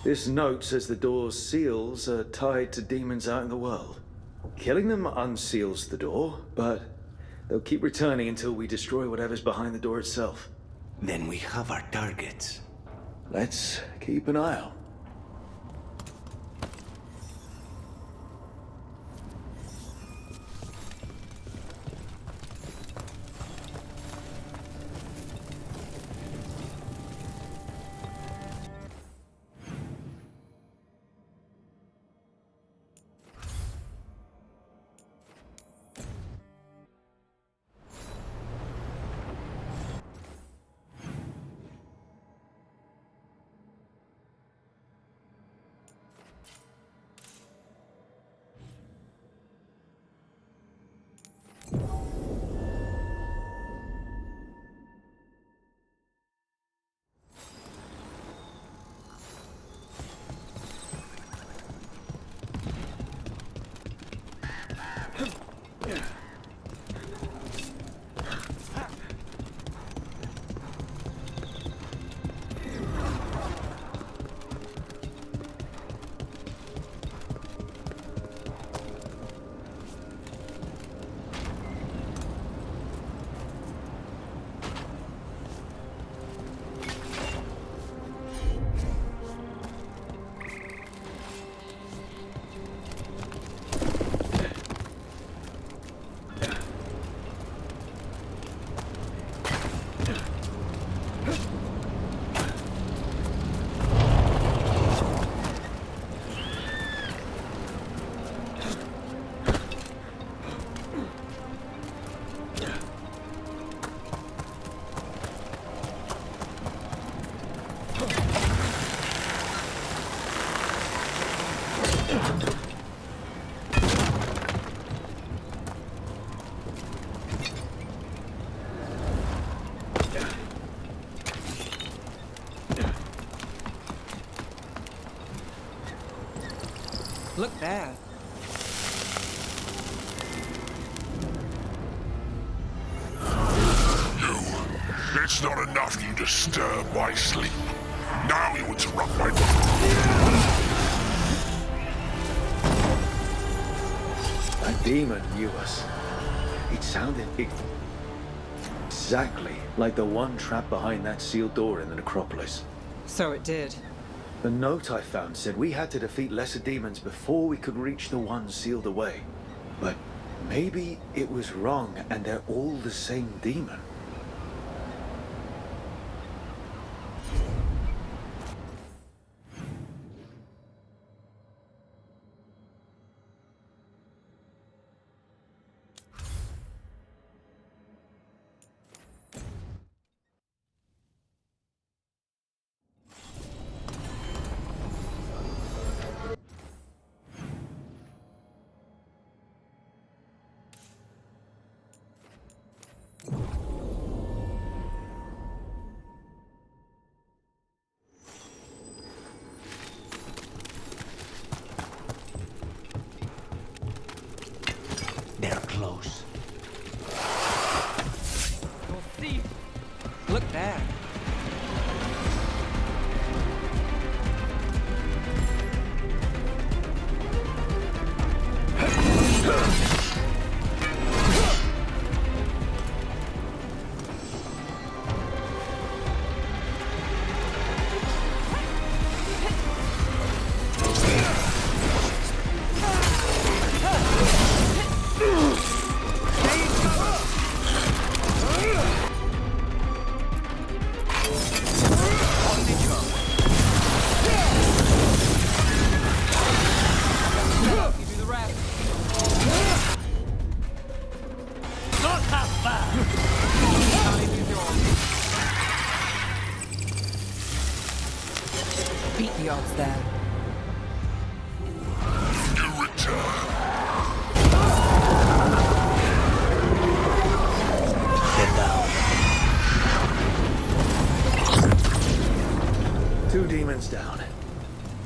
This note says the door's seals are tied to demons out in the world. Killing them unseals the door, but they'll keep returning until we destroy whatever's behind the door itself. Then we have our targets. Let's keep an eye out. Look there. It's not enough you disturb my sleep. Now you interrupt my... That demon knew us. It sounded exactly like the one trapped behind that sealed door in the necropolis. So it did. The note I found said we had to defeat lesser demons before we could reach the one sealed away. But maybe it was wrong and they're all the same demon. They're close. You'll see. Look there. Beat the odds there. You return. Get down. Two demons down.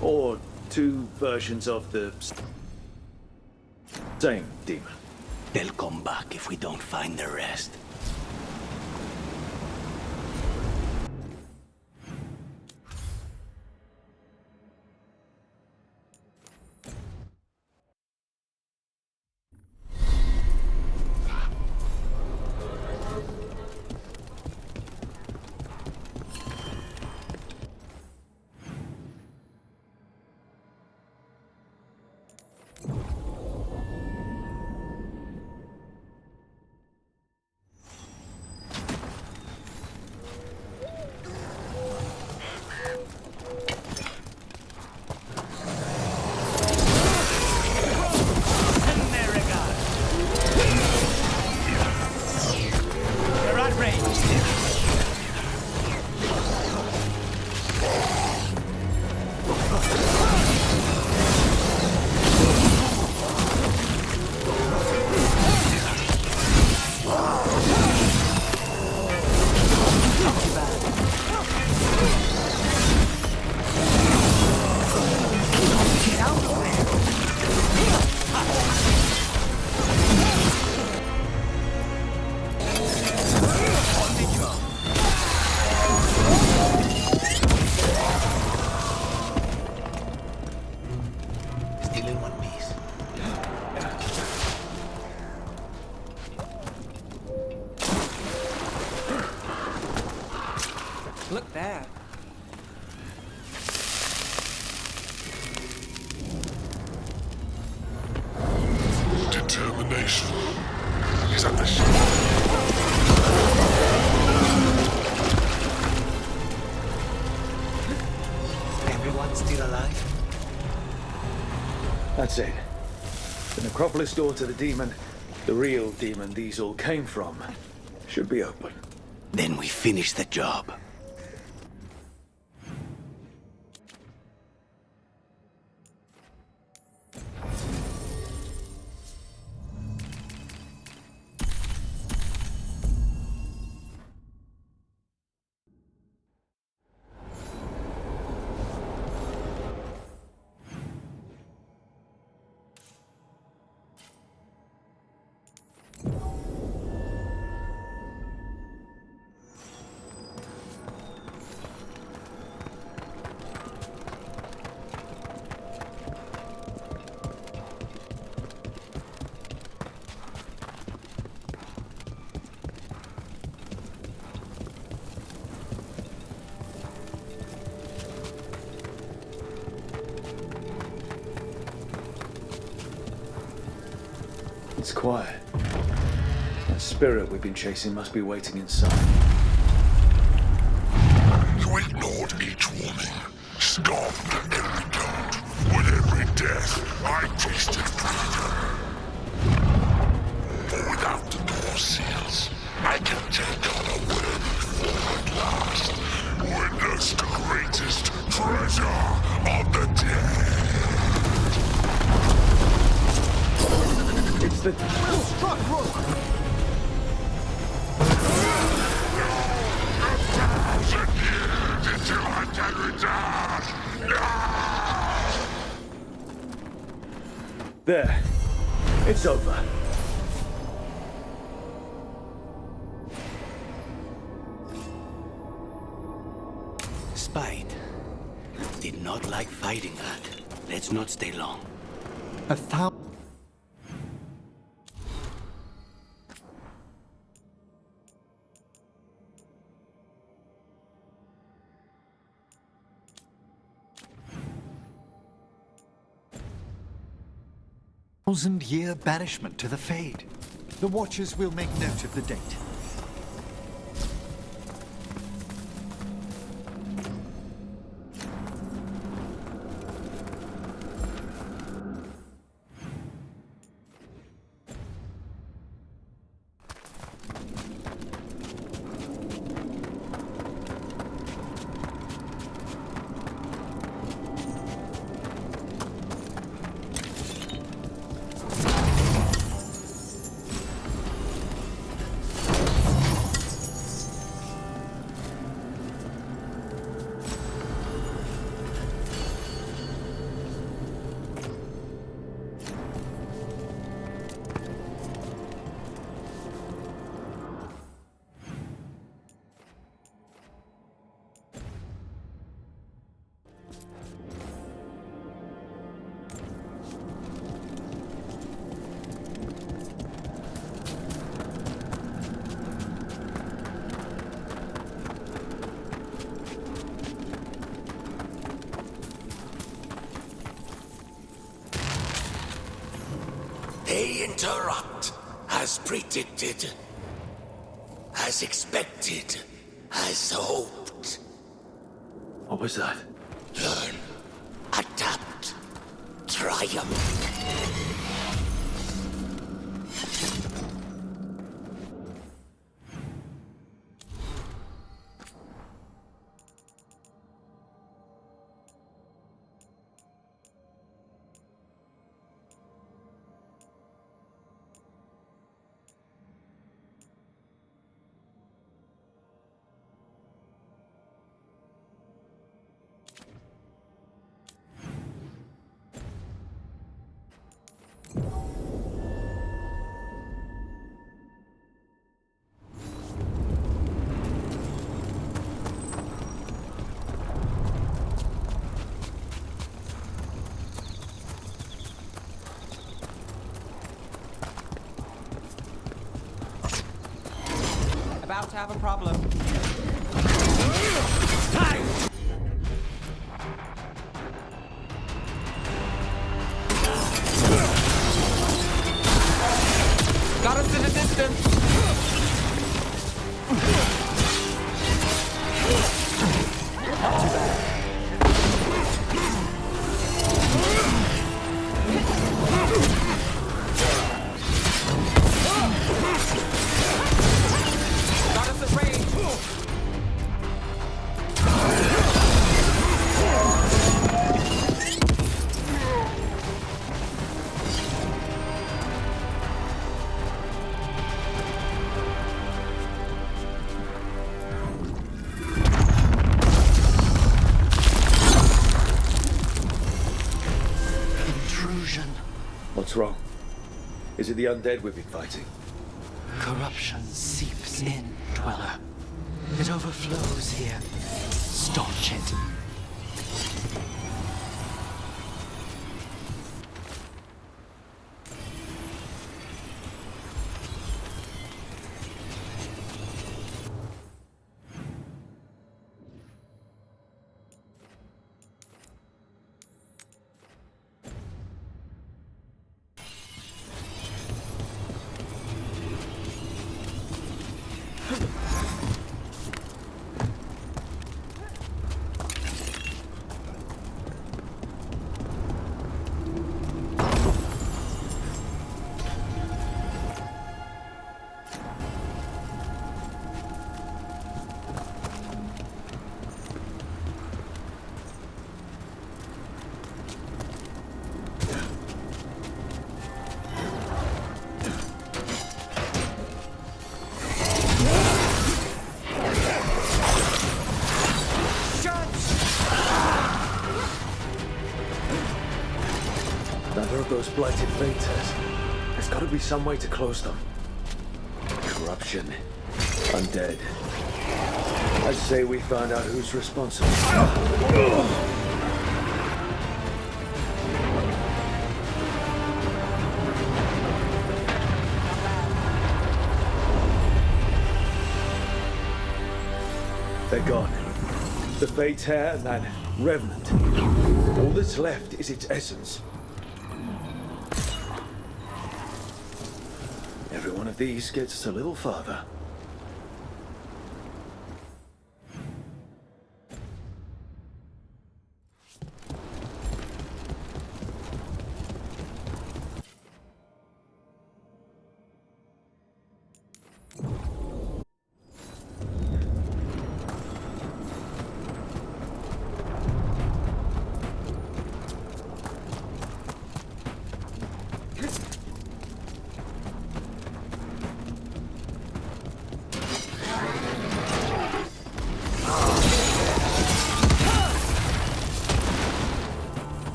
Or two versions of the same demon. They'll come back if we don't find the rest. Look there. Determination is at the Everyone's still alive? That's it. The necropolis door to the demon, the real demon these all came from, should be open. Then we finish the job. It's quiet. That spirit we've been chasing must be waiting inside. You ignored each warning, scoffed at every doubt. With every death, I tasted freedom. For without the door seals, I can take on a worthy form at last. Witness the greatest treasure of the dead. It's the... Well struck, Rook! Until I can return! There. It's over. Spite. Did not like fighting that. Let's not stay long. 1,000. Thousand-year banishment to the Fade. The Watchers will make note of the date. They interrupt, as predicted, as expected, as hoped. What was that? Learn, adapt, triumph. About to have a problem. Got us in the distance. Not too bad. Got us at range. Intrusion. What's wrong? Is it the undead we've been fighting? Corruption seeps in, Dweller. It overflows here. Staunch it. Another of those blighted Thedas. There's got to be some way to close them. Corruption. Undead. I'd say we found out who's responsible. They're gone. The Fate's hair and that revenant. All that's left is its essence. Every one of these gets us a little farther.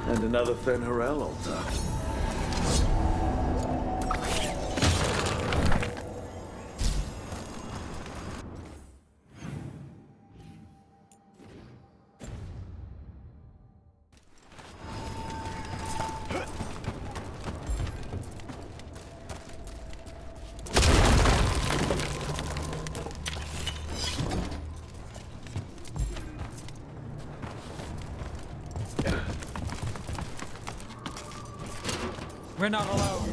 And another Fen'Harel altar. We're not alone.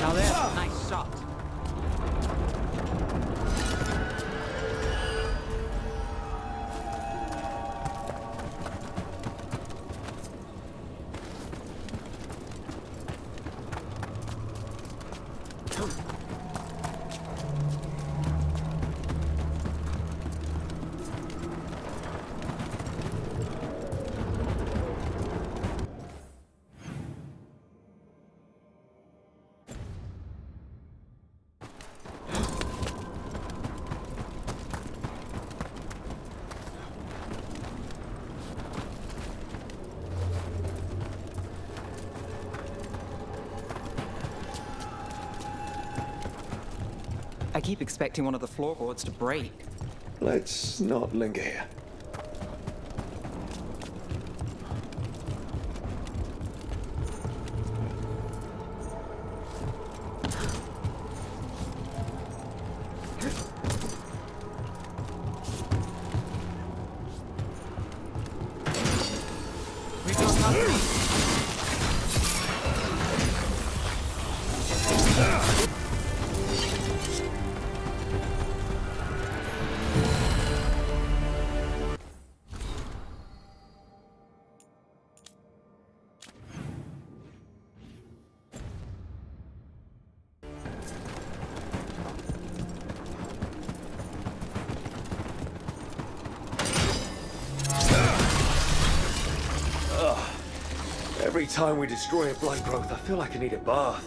Now there's a nice shot. I keep expecting one of the floorboards to break. Let's not linger here. Every time we destroy a blight growth, I feel like I need a bath.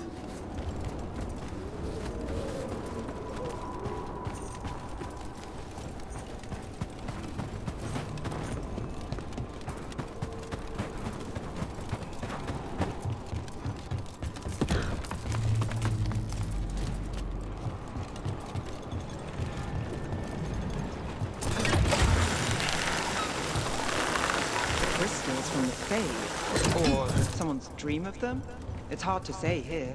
Crystals from the Fade. Or someone's dream of them? It's hard to say here.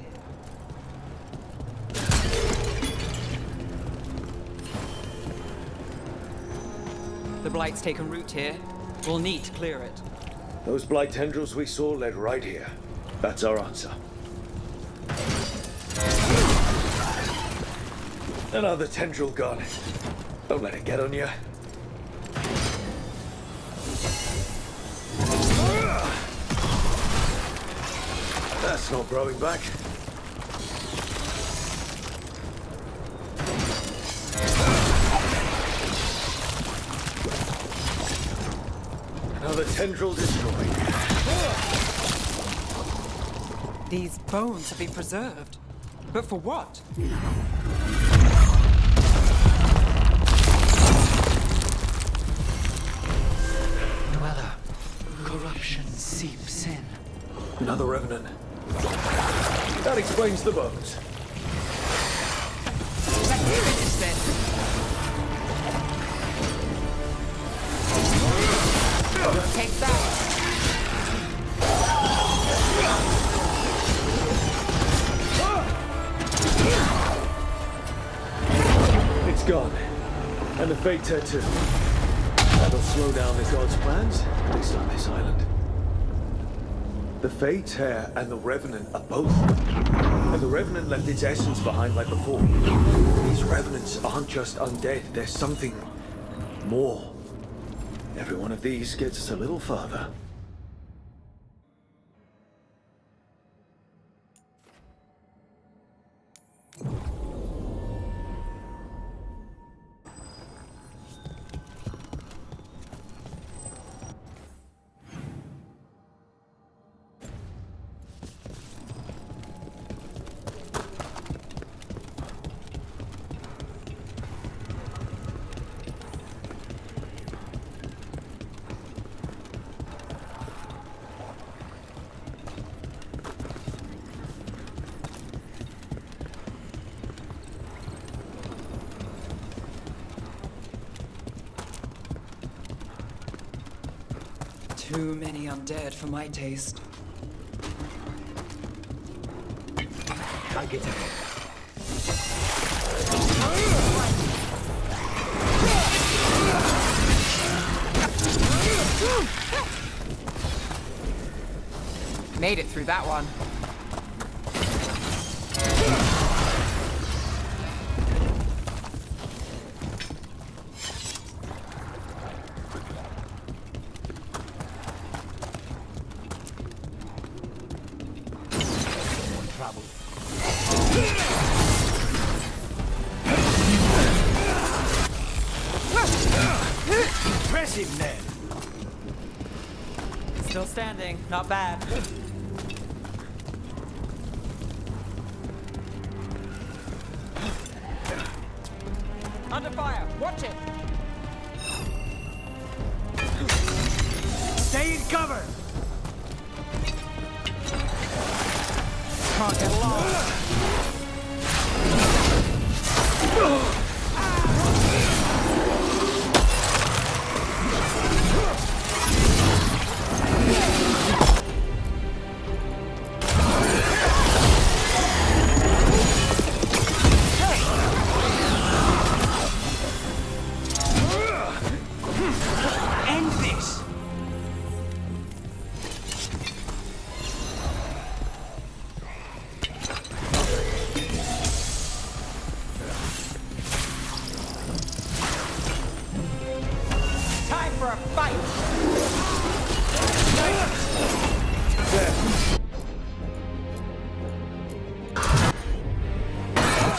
The Blight's taken root here. We'll need to clear it. Those blight tendrils we saw led right here. That's our answer. Another tendril gone. Don't let it get on you. That's not growing back. Another tendril destroyed. These bones have been preserved. But for what? Dweller, corruption seeps in. Another revenant. That explains the bones. Take that. It's gone. And the Fate Tattoo. That'll slow down the god's plans, at least on this island. The Fate Tear and the Revenant are both. And the Revenant left its essence behind like before. These Revenants aren't just undead, there's something more. Every one of these gets us a little farther. Too many undead for my taste. Target ahead. Made it through that one. Impressive, Ned. Still standing, not bad. Under fire, watch it! Stay in cover! Can't get along.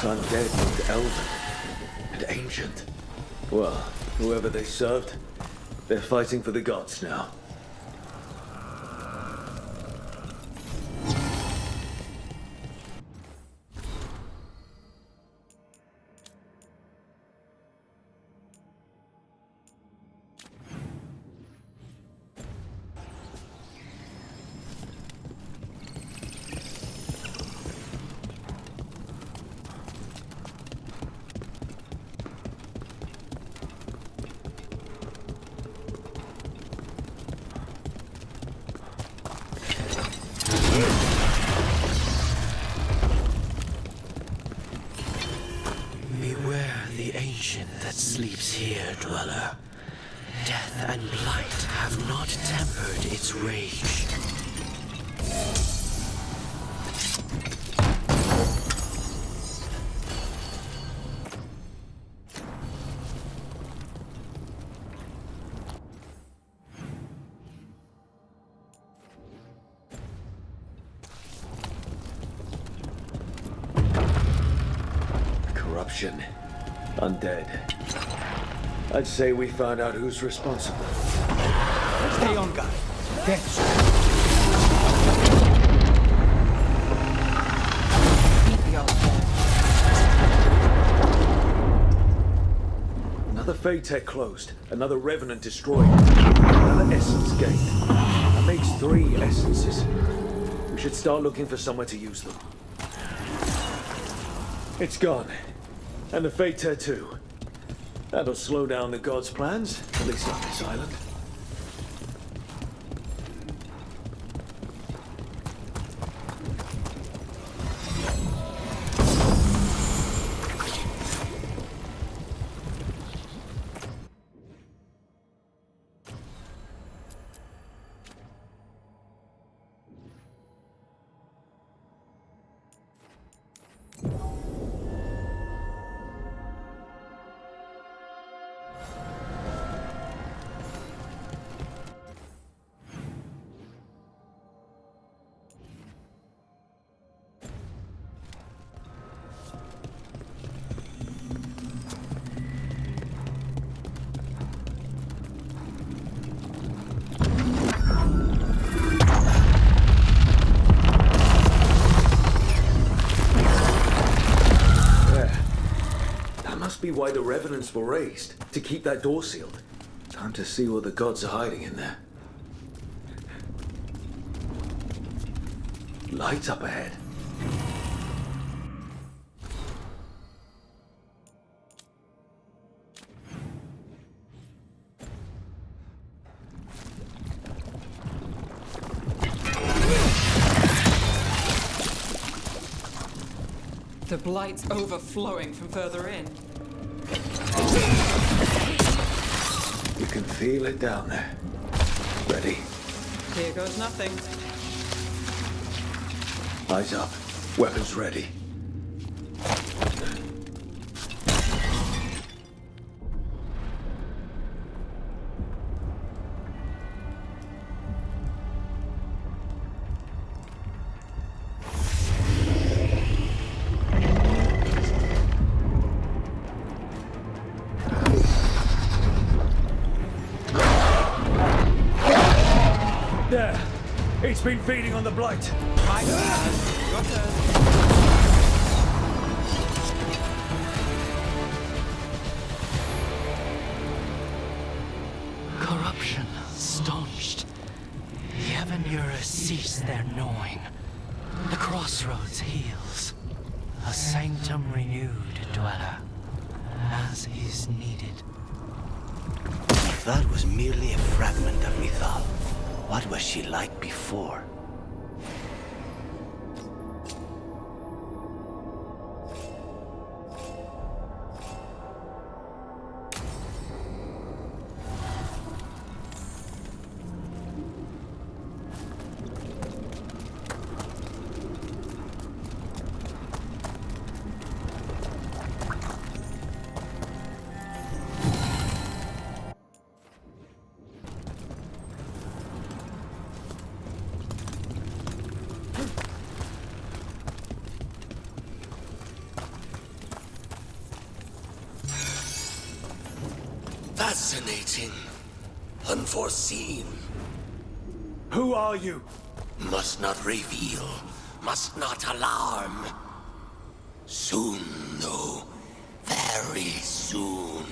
undead looked elven and ancient. Well, whoever they served, they're fighting for the gods now. Beware the ancient that sleeps here, dweller. Death and blight have not tempered its rage. Corruption. Undead. I'd say we found out who's responsible. Stay on guard. Yes. Another Fade Tech closed. Another Revenant destroyed. Another Essence gained. That makes 3 Essences. We should start looking for somewhere to use them. It's gone. And the Fate Tear too. That'll slow down the gods' plans, at least on this island. Be why the Revenants were raised, to keep that door sealed. Time to see what the gods are hiding in there. Lights up ahead. The blight's overflowing from further in. You can feel it down there. Ready? Here goes nothing. Eyes up. Weapons ready. There! It's been feeding on the blight! My turn. Your turn. Corruption staunched. The Evanurus cease their gnawing. The crossroads heals. A sanctum renewed, dweller, as is needed. If that was merely a fragment of Mythal, what was she like before? Fascinating. Unforeseen. Who are you? Must not reveal. Must not alarm. Soon, though. Very soon.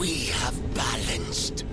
We have balanced